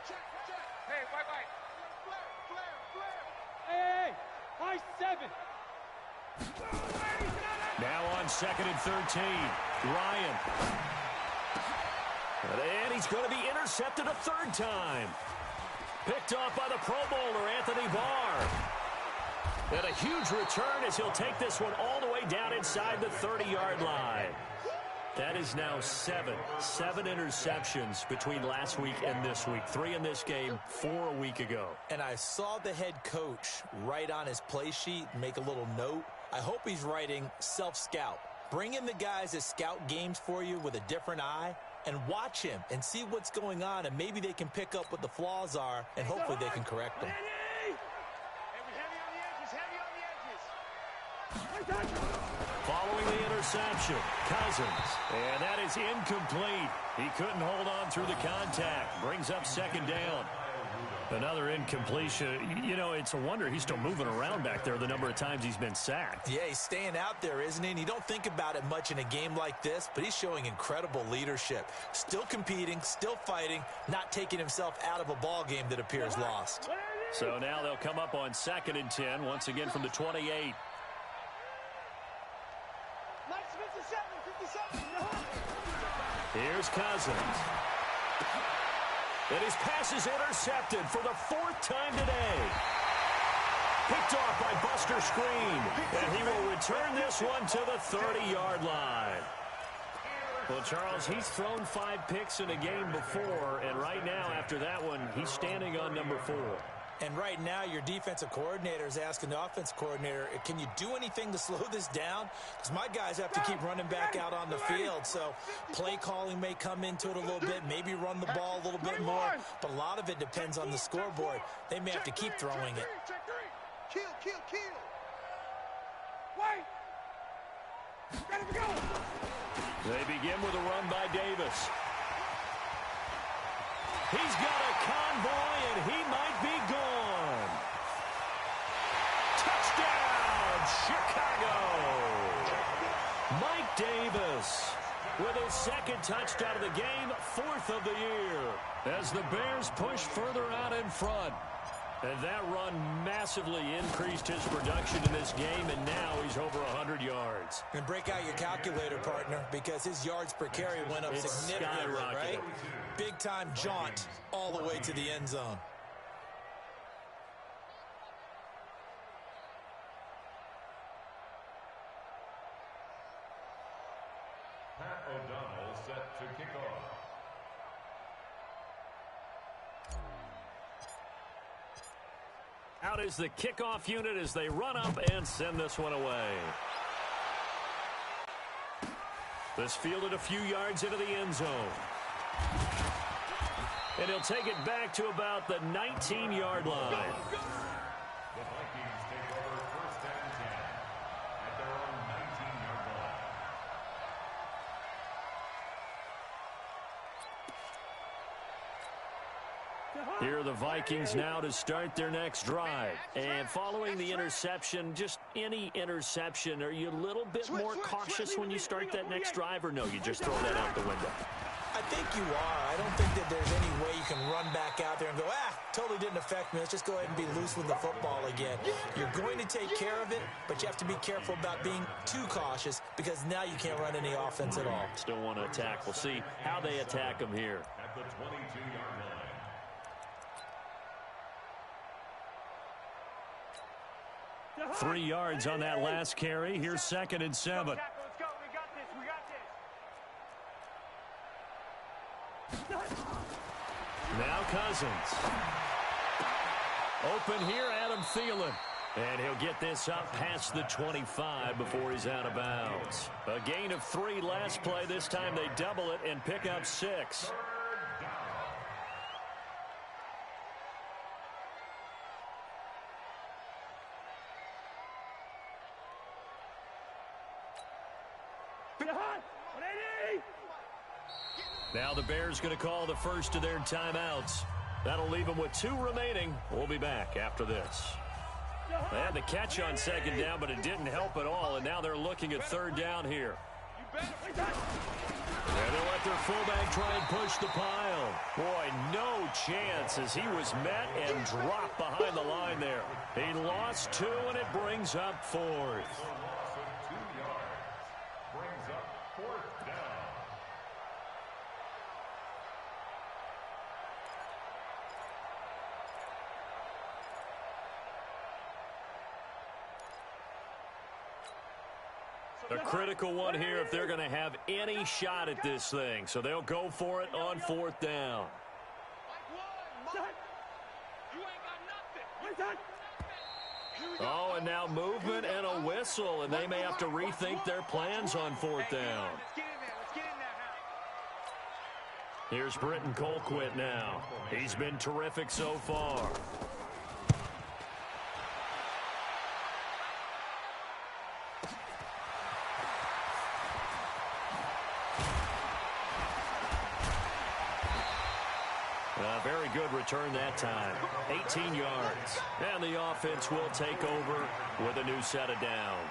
Check. Hey, right. Flare. Hey, high 7. Now on 2nd and 13. Ryan. And he's going to be intercepted a 3rd time. Picked off by the Pro Bowler, Anthony Barr. And a huge return as he'll take this one all the way down inside the 30-yard line. That is now 7 interceptions between last week and this week. 3 in this game, 4 a week ago. And I saw the head coach write on his play sheet, make a little note. I hope he's writing self-scout. Bring in the guys that scout games for you with a different eye and watch him and see what's going on, and maybe they can pick up what the flaws are, and hopefully they can correct them. Following the interception, Cousins. And that is incomplete. He couldn't hold on through the contact. Brings up 2nd down. Another incompletion. You know, it's a wonder he's still moving around back there the number of times he's been sacked. Yeah, he's staying out there, isn't he? And you don't think about it much in a game like this, but he's showing incredible leadership. Still competing, still fighting, not taking himself out of a ball game that appears lost. So now they'll come up on 2nd and 10, once again from the 28. Here's Cousins. And his pass is intercepted for the 4th time today. Picked off by Buster Screen. And he will return this one to the 30-yard line. Well, Charles, he's thrown 5 picks in a game before, and right now, after that one, he's standing on number 4. And right now, your defensive coordinator is asking the offense coordinator, can you do anything to slow this down? Because my guys have to keep running back out on the field. So play calling may come into it a little bit, maybe run the ball a little bit more. But a lot of it depends on the scoreboard. They may have to keep throwing it. Kill. Wait. Ready to go. They begin with a run by Davis. He's got a convoy, and he might be gone. Touchdown, Chicago! Mike Davis with his 2nd touchdown of the game, 4th of the year, as the Bears push further out in front. And that run massively increased his production in this game, and now he's over 100 yards. And break out your calculator, partner, because his yards per carry went up significantly, right? Big-time jaunt all the way to the end zone. Pat O'Donnell set to kick off. Out is the kickoff unit as they run up and send this one away. This fielded a few yards into the end zone. And he'll take it back to about the 19-yard line. The Vikings take over 1st and 10 at their own 19-yard line. Here are the Vikings now to start their next drive. And following the interception, just any interception, are you a little bit more cautious when you start that next drive, or no, you just throw that out the window? I think you are. I don't think that there's any way you can run back out there and go, totally didn't affect me. Let's just go ahead and be loose with the football again. You're going to take care of it, but you have to be careful about being too cautious because now you can't run any offense at all. Still want to attack. We'll see how they attack them here. At the 22-yard line. 3 yards on that last carry. Here's 2nd and 7. Let's go. We got this. Now Cousins. Open here, Adam Thielen. And he'll get this up past the 25 before he's out of bounds. A gain of 3 last play. This time they double it and pick up 6. Now the Bears going to call the first of their timeouts. That'll leave them with 2 remaining. We'll be back after this. They had the catch on 2nd down, but it didn't help at all, and now they're looking at 3rd down here. And they'll let their fullback try and push the pile. Boy, no chance as he was met and dropped behind the line there. He lost 2, and it brings up 4th. A loss of 2 yards brings up 4th down. A critical one here if they're going to have any shot at this thing. So they'll go for it on 4th down. Oh, and now movement and a whistle, and they may have to rethink their plans on 4th down. Here's Britton Colquitt now. He's been terrific so far. A very good return that time. 18 yards. And the offense will take over with a new set of downs.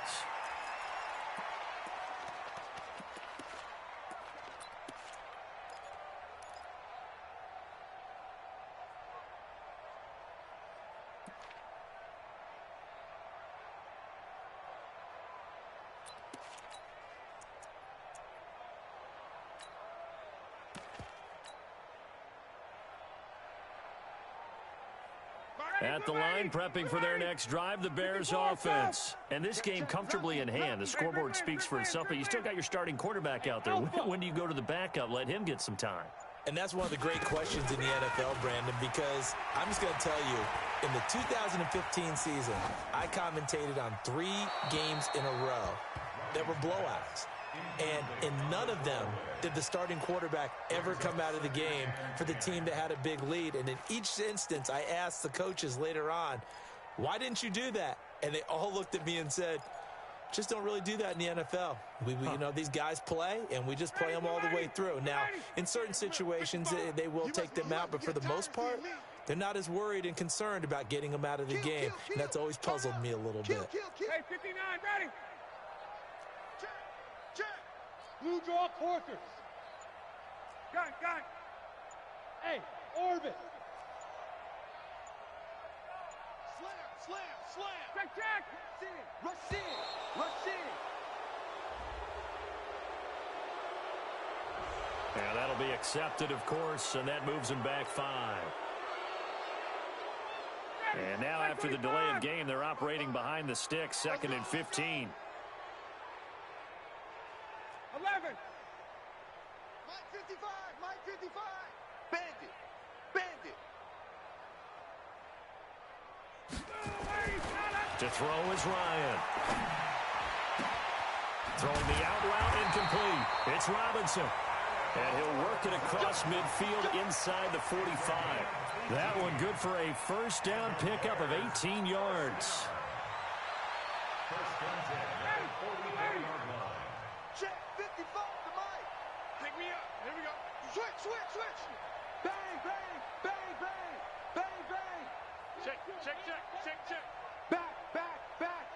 At the line, prepping for their next drive, the Bears offense. And this game comfortably in hand. The scoreboard speaks for itself, but you still got your starting quarterback out there. When do you go to the backup? Let him get some time. And that's one of the great questions in the NFL, Brandon, because I'm just going to tell you, in the 2015 season, I commentated on 3 games in a row that were blowouts. And in none of them did the starting quarterback ever come out of the game for the team that had a big lead. And in each instance, I asked the coaches later on, why didn't you do that? And they all looked at me and said, just don't really do that in the NFL. You know, these guys play, and we just play them all the way through. Now, in certain situations, they will take them out, but for the most part, they're not as worried and concerned about getting them out of the game. And that's always puzzled me a little bit. Hey, 59, ready? Blue draw quarters. Gun. Hey, orbit. Slam. Check. Rush in. Yeah, that'll be accepted, of course, and that moves them back 5. And now after the delay of game, they're operating behind the stick, 2nd and 15. 11. Mike 55. Bandit. To throw is Ryan. Throwing the out route incomplete. It's Robinson. And he'll work it across midfield inside the 45. That one good for a first down pickup of 18 yards. First and 10 at the 44-yard line. Check 55 to Mike. Pick me up. Here we go. Switch. Bang. Check. Back.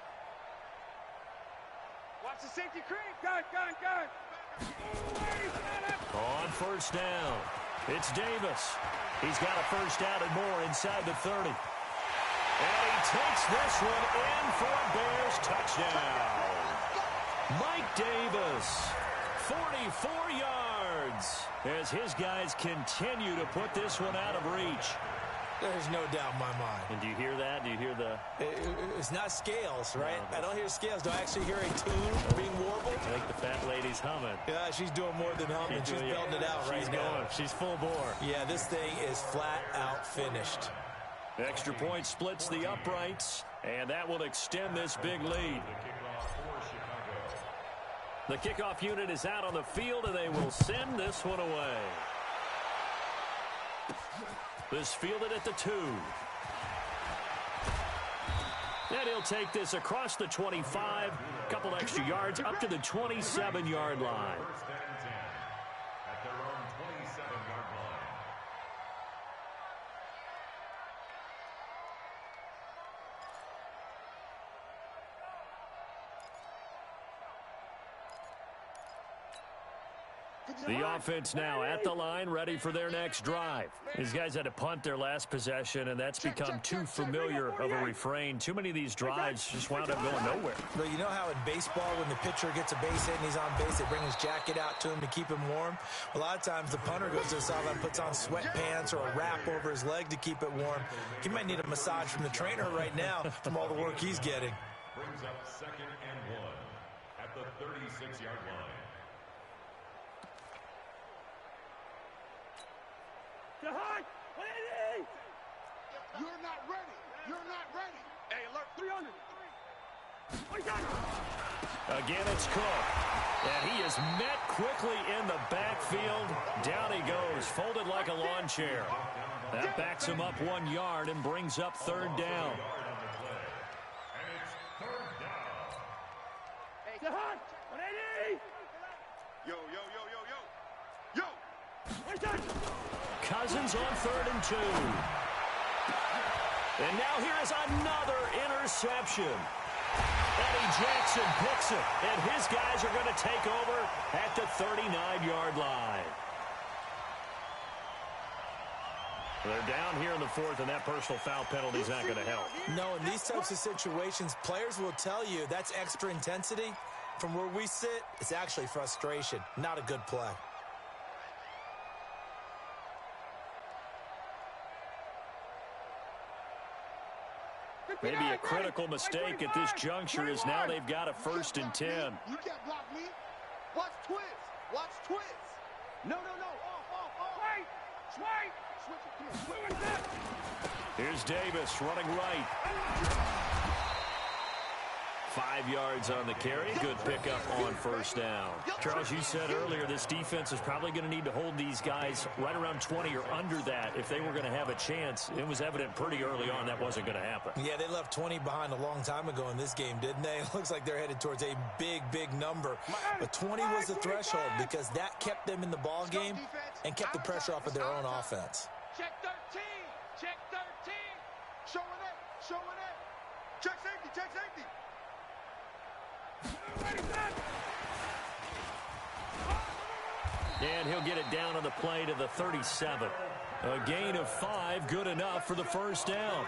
Watch the safety creep. Gun. On first down, it's Davis. He's got a first down and more inside the 30. And he takes this one in for a Bears touchdown. Mike Davis, 44 yards, as his guys continue to put this one out of reach. There's no doubt in my mind. And do you hear that? Do you hear the... It's not scales, right? I don't hear scales. Do I actually hear a tune being warbled? I think the fat lady's humming. Yeah, she's doing more than humming. She's belting it out right now. She's full bore. Yeah, this thing is flat out finished. Extra point splits the uprights, and that will extend this big lead. The kickoff unit is out on the field, and they will send this one away. This fielded at the 2. And he'll take this across the 25, a couple extra yards, up to the 27-yard line. First and 10 at their own 27-yard line. The offense now at the line, ready for their next drive. These guys had to punt their last possession, and that's become too familiar of a refrain. Too many of these drives just wound up going nowhere. But you know how in baseball, when the pitcher gets a base hit and he's on base, they bring his jacket out to him to keep him warm? A lot of times the punter goes to the sideline and puts on sweatpants or a wrap over his leg to keep it warm. He might need a massage from the trainer right now from all the work he's getting. Brings up 2nd and 1 at the 36-yard line. You're not ready. Hey, alert 300. Again, it's Cook. And he is met quickly in the backfield. Down he goes, folded like a lawn chair. That backs him up 1 yard and brings up 3rd down. And it's 3rd down. Hey, Jahan, 180. Yo. Cousins on 3rd and 2. And now here is another interception. Eddie Jackson picks it, and his guys are going to take over at the 39-yard line. They're down here in the 4th, and that personal foul penalty is not going to help. No, in these types of situations, players will tell you that's extra intensity. From where we sit, it's actually frustration, not a good play. Maybe a critical mistake at this juncture is now they've got a 1st and 10. You can't block me. Watch twist. Watch twist. No. Off. Right. Switch it. Here's Davis running right. 5 yards on the carry. Good pickup on 1st down. Charles, you said earlier this defense is probably going to need to hold these guys right around 20 or under that if they were going to have a chance. It was evident pretty early on that wasn't going to happen. Yeah, they left 20 behind a long time ago in this game, didn't they? It looks like they're headed towards a big number. But 20 was the threshold because that kept them in the ball game and kept the pressure off of their own offense. Check 13. Check 13. Showing it. Check safety. And he'll get it down on the play to the 37. A gain of 5, good enough for the 1st down.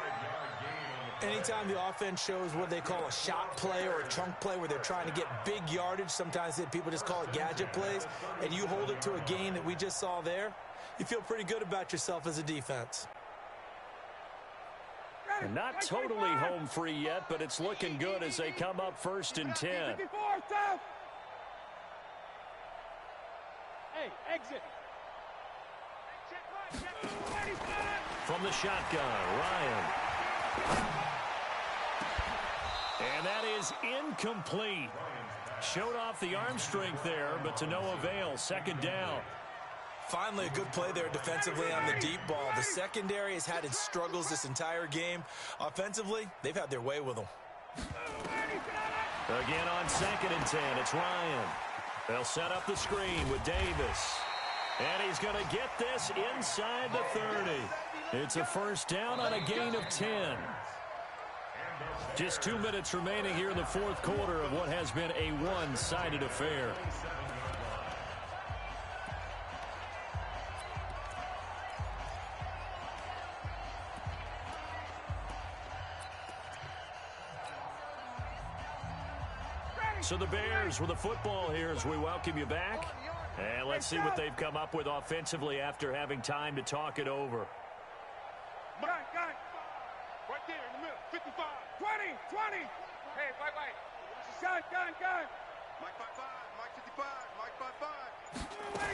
Anytime the offense shows what they call a shot play or a chunk play where they're trying to get big yardage, sometimes people just call it gadget plays, and you hold it to a gain that we just saw there, you feel pretty good about yourself as a defense. And not totally home free yet, but it's looking good as they come up 1st and 10. Hey, exit. From the shotgun, Ryan. And that is incomplete. Showed off the arm strength there, but to no avail. 2nd down. Finally, a good play there defensively on the deep ball. The secondary has had its struggles this entire game. Offensively, they've had their way with them. Again on 2nd and 10, it's Ryan. They'll set up the screen with Davis. And he's going to get this inside the 30. It's a 1st down on a gain of 10. Just 2 minutes remaining here in the 4th quarter of what has been a one-sided affair. So the Bears with the football here as we welcome you back. And let's see what they've come up with offensively after having time to talk it over. Gun. Right there in the middle. 55. 20. Hey, wait. Gun. Mike 55. Mike 55. Mike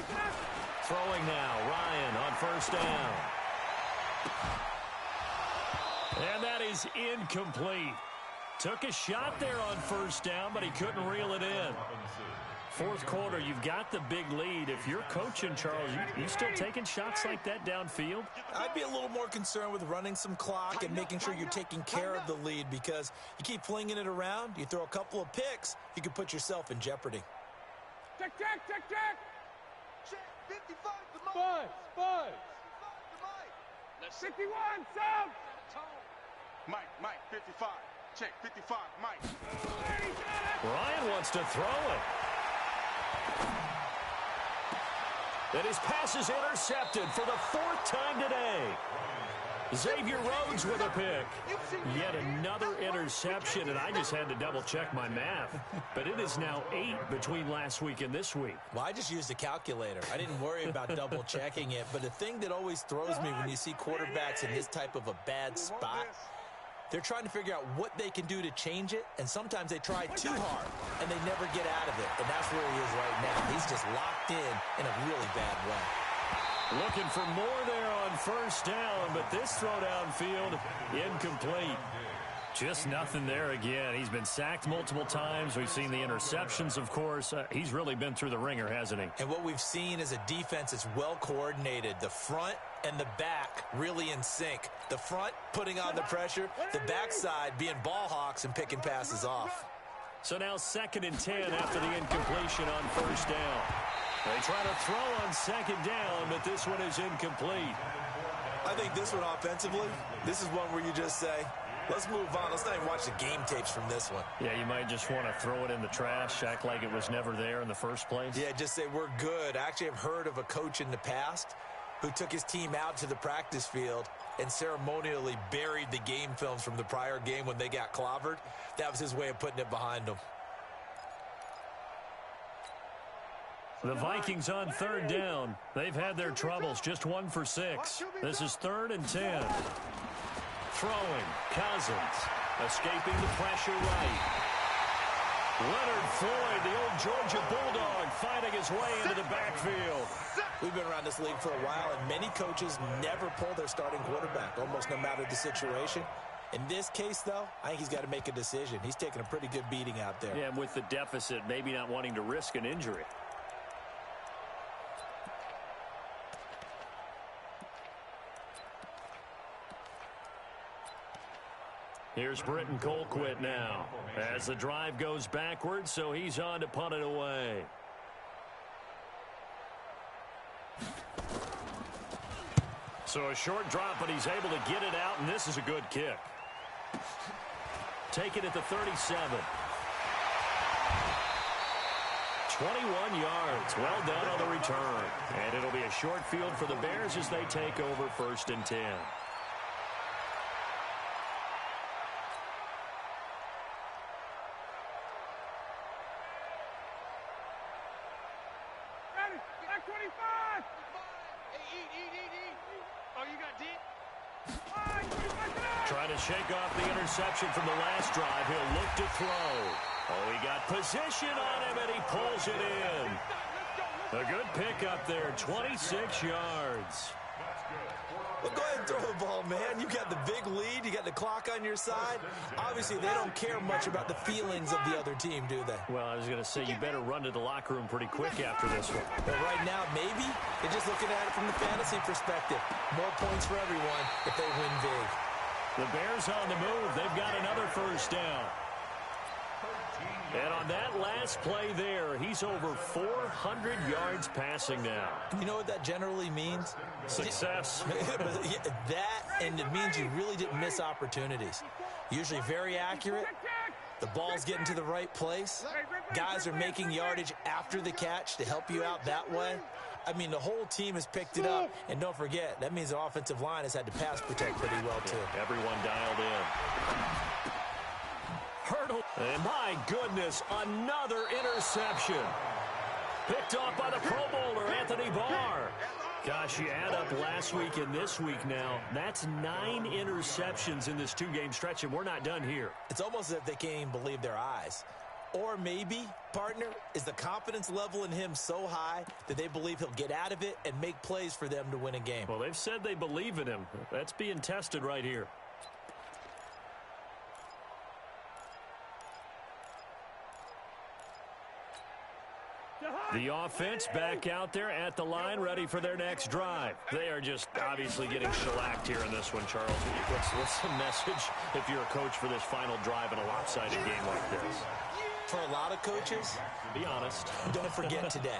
55. Throwing now. Ryan on 1st down. And that is incomplete. Took a shot there on 1st down, but he couldn't reel it in. 4th quarter, you've got the big lead. If you're coaching, Charles, you still taking shots like that downfield? I'd be a little more concerned with running some clock and making sure you're taking care of the lead because you keep flinging it around, you throw a couple of picks, you can put yourself in jeopardy. Check. Check 55 to Mike. Buzz. 51, sub. Mike 55. Check 55, Mike. Ryan wants to throw it. And his pass is intercepted for the 4th time today. Xavier Rhodes with a pick. Yet another interception, and I just had to double-check my math. But it is now 8 between last week and this week. Well, I just used a calculator. I didn't worry about double-checking it. But the thing that always throws me when you see quarterbacks in this type of a bad spot, they're trying to figure out what they can do to change it, and sometimes they try too hard, and they never get out of it. And that's where he is right now. He's just locked in a really bad way. Looking for more there on 1st down, but this throw downfield, incomplete. Just nothing there again. He's been sacked multiple times. We've seen the interceptions, of course. He's really been through the ringer, hasn't he? And what we've seen is a defense that's well coordinated. The front and the back really in sync. The front putting on the pressure, the backside being ball hawks and picking passes off. So now 2nd and 10 after the incompletion on 1st down. They try to throw on second down, but this one is incomplete. I think this one offensively, this is one where you just say, let's move on. Let's not even watch the game tapes from this one. Yeah, you might just want to throw it in the trash, act like it was never there in the first place. Yeah, just say we're good. I actually have heard of a coach in the past who took his team out to the practice field and ceremonially buried the game films from the prior game when they got clobbered. That was his way of putting it behind them. The Vikings on third down. They've had their troubles, just 1 for 6. This is 3rd and 10. Throwing, Cousins, escaping the pressure right. Leonard Floyd, the old Georgia Bulldog, fighting his way into the backfield. We've been around this league for a while, and many coaches never pull their starting quarterback, almost no matter the situation. In this case, though, I think he's got to make a decision. He's taking a pretty good beating out there. Yeah, and with the deficit, maybe not wanting to risk an injury. Here's Britton Colquitt now as the drive goes backwards, so he's on to punt it away. So a short drop, but he's able to get it out, and this is a good kick. Take it at the 37. 21 yards. Well done on the return. And it'll be a short field for the Bears as they take over 1st and 10. Trying to shake off the interception from the last drive. He'll look to throw. Oh, he got position on him, and he pulls it in. A good pick up there, 26 yards. Well, go ahead and throw the ball, man. You got the big lead. You got the clock on your side. Obviously, they don't care much about the feelings of the other team, do they? Well, I was going to say you better run to the locker room pretty quick after this one. But right now, maybe they're just looking at it from the fantasy perspective. More points for everyone if they win big. The Bears on the move. They've got another 1st down. And on that last play there, he's over 400 yards passing now. You know what that generally means? Success. That, and it means you really didn't miss opportunities. Usually very accurate. The ball's getting to the right place. Guys are making yardage after the catch to help you out that way. I mean, the whole team has picked it up. And don't forget, that means the offensive line has had to pass protect pretty well, too. Everyone dialed in. Hurdle. And my goodness, another interception. Picked off by the Pro Bowler, Anthony Barr. Gosh, you add up last week and this week now. That's 9 interceptions in this 2-game stretch, and we're not done here. It's almost as if they can't even believe their eyes. Or maybe, partner, is the confidence level in him so high that they believe he'll get out of it and make plays for them to win a game. Well, they've said they believe in him. That's being tested right here. The offense back out there at the line, ready for their next drive. They are just obviously getting shellacked here in this one, Charles. What's the message if you're a coach for this final drive in a lopsided game like this? For a lot of coaches, be honest. Don't forget today.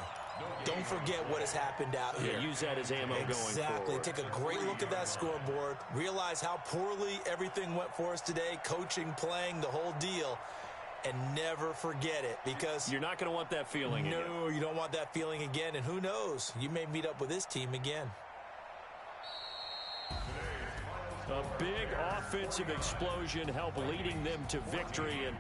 Don't forget what has happened out here. Use that as ammo going forward. Exactly. Take a great look at that scoreboard. Realize how poorly everything went for us today. Coaching, playing, the whole deal. And never forget it, because you're not going to want that feeling again. No, you don't want that feeling again. And who knows? You may meet up with this team again. A big offensive explosion helped leading them to victory. And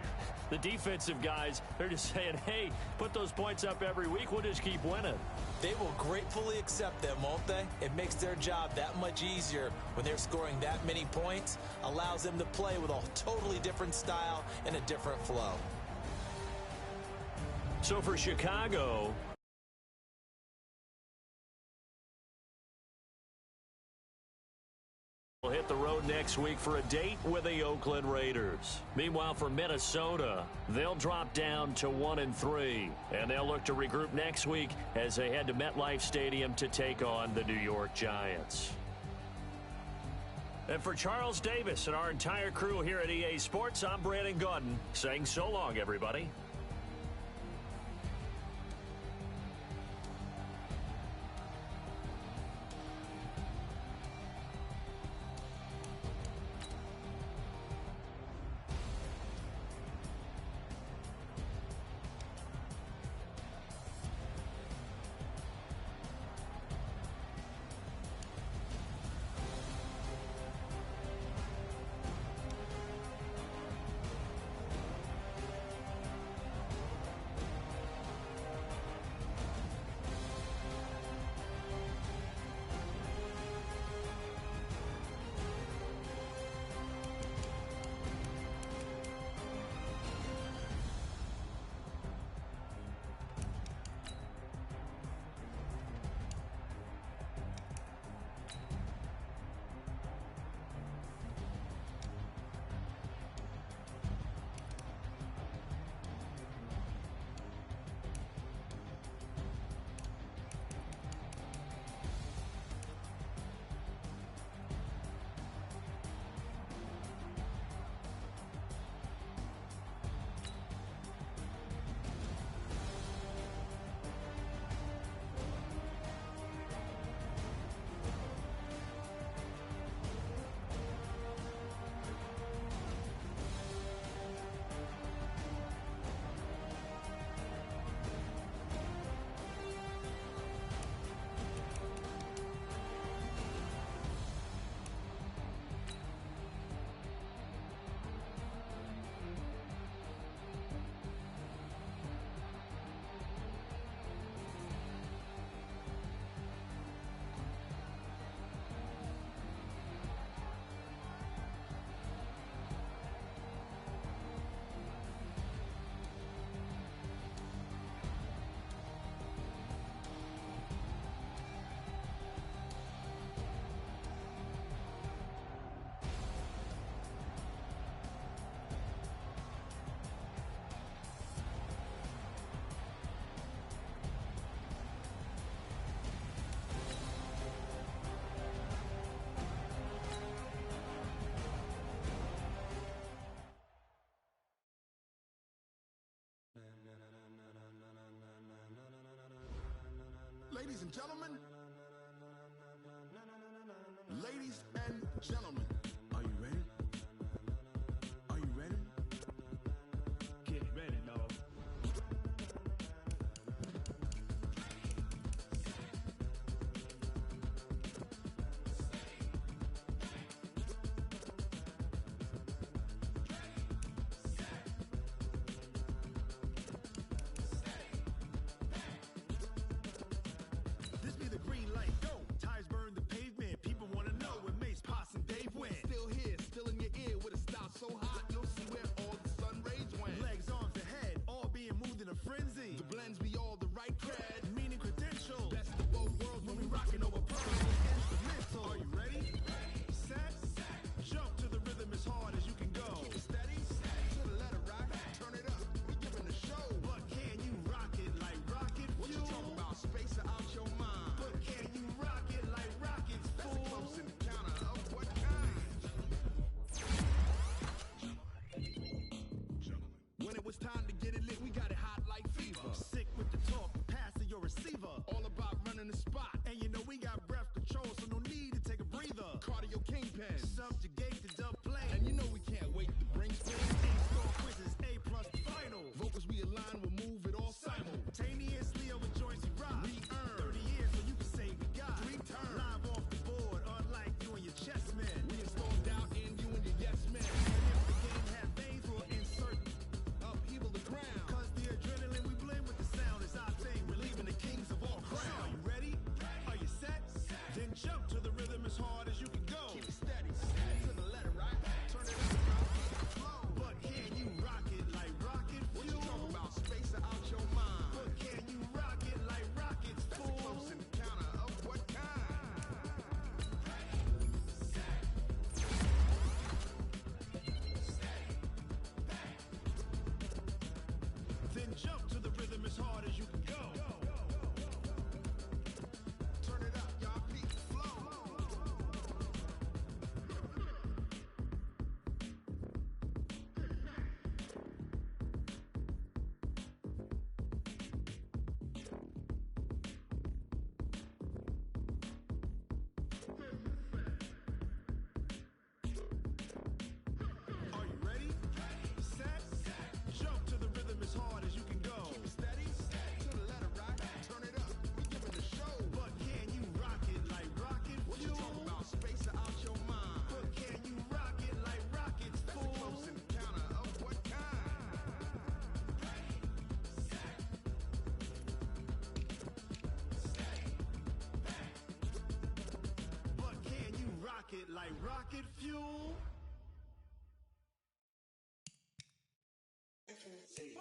the defensive guys, they're just saying, hey, put those points up every week. We'll just keep winning. They will gratefully accept them, won't they? It makes their job that much easier when they're scoring that many points. Allows them to play with a totally different style and a different flow. So for Chicago, we'll hit the road next week for a date with the Oakland Raiders. Meanwhile, for Minnesota, they'll drop down to 1-3, and they'll look to regroup next week as they head to MetLife Stadium to take on the New York Giants. And for Charles Davis and our entire crew here at EA Sports, I'm Brandon Gaudin saying so long, everybody. Ladies and gentlemen. Ladies and gentlemen. Are you ready? Are you ready? Get ready, dog. This be the green light, go. Tires burn the pavement. People want to know where Mace, Potts, and Dave went. Still here, still in your ear with a style so hot, you'll see where all the sun rays went. Legs, arms, the head, all being moved in a frenzy. The blends be all the right cred. Meaning credentials. Best of both worlds when we rockin' over pearls and instrumental. Are you ready? Set, jump to the rhythm as hard as you can go. Keep it steady, to the letter rock, turn it up, we giving the show. But can you rock it like rocket What you fuel? talking about, space out your mind? But can you rock it like rockets, That's a fool? close encounter of what kind? When it was time to get it lit, we got it hot like fever. Sick with the talk, passing your receiver. All about running the spot. And you know we got breath control, so no need to take a breather. Cardio kingpin. Subjugate the dub plane. And you know we can't wait to bring spin. A-star quizzes, A+ final. Vocals we align, we'll move it all Simultaneously over joints we rock. We earn 30 years so you can say we got 3 turns. live off the board, unlike you and your chess men. We install doubt in you and your yes men. And if the game had veins, we'll insert Upheaval the ground. cause the adrenaline we blend with the sound is our thing. We're leaving the kings of all Crown. crown. Are you ready? Are you set? Then jump to the rhythm as hard as you can go. Keep it steady, to the letter right. Turn it up around, keep it flow. But can you rock it like rocket What you fuel? talking about, space out your mind? But can you rock it like rockets, That's a fool? close encounter of what kind? Then jump to the rhythm as hard as you can go. Turn it up, y'all, peak flow. Are you ready? Set, jump to the rhythm as hard as you can go. Keep it steady, to the letter right. Turn it up, we giving the show. But can you rock it like rocket What you fuel? talking about, space out your mind? But can you rock it like rockets, That's a fool? close encounter of what kind? But can you rock it like rocket fuel? Hey.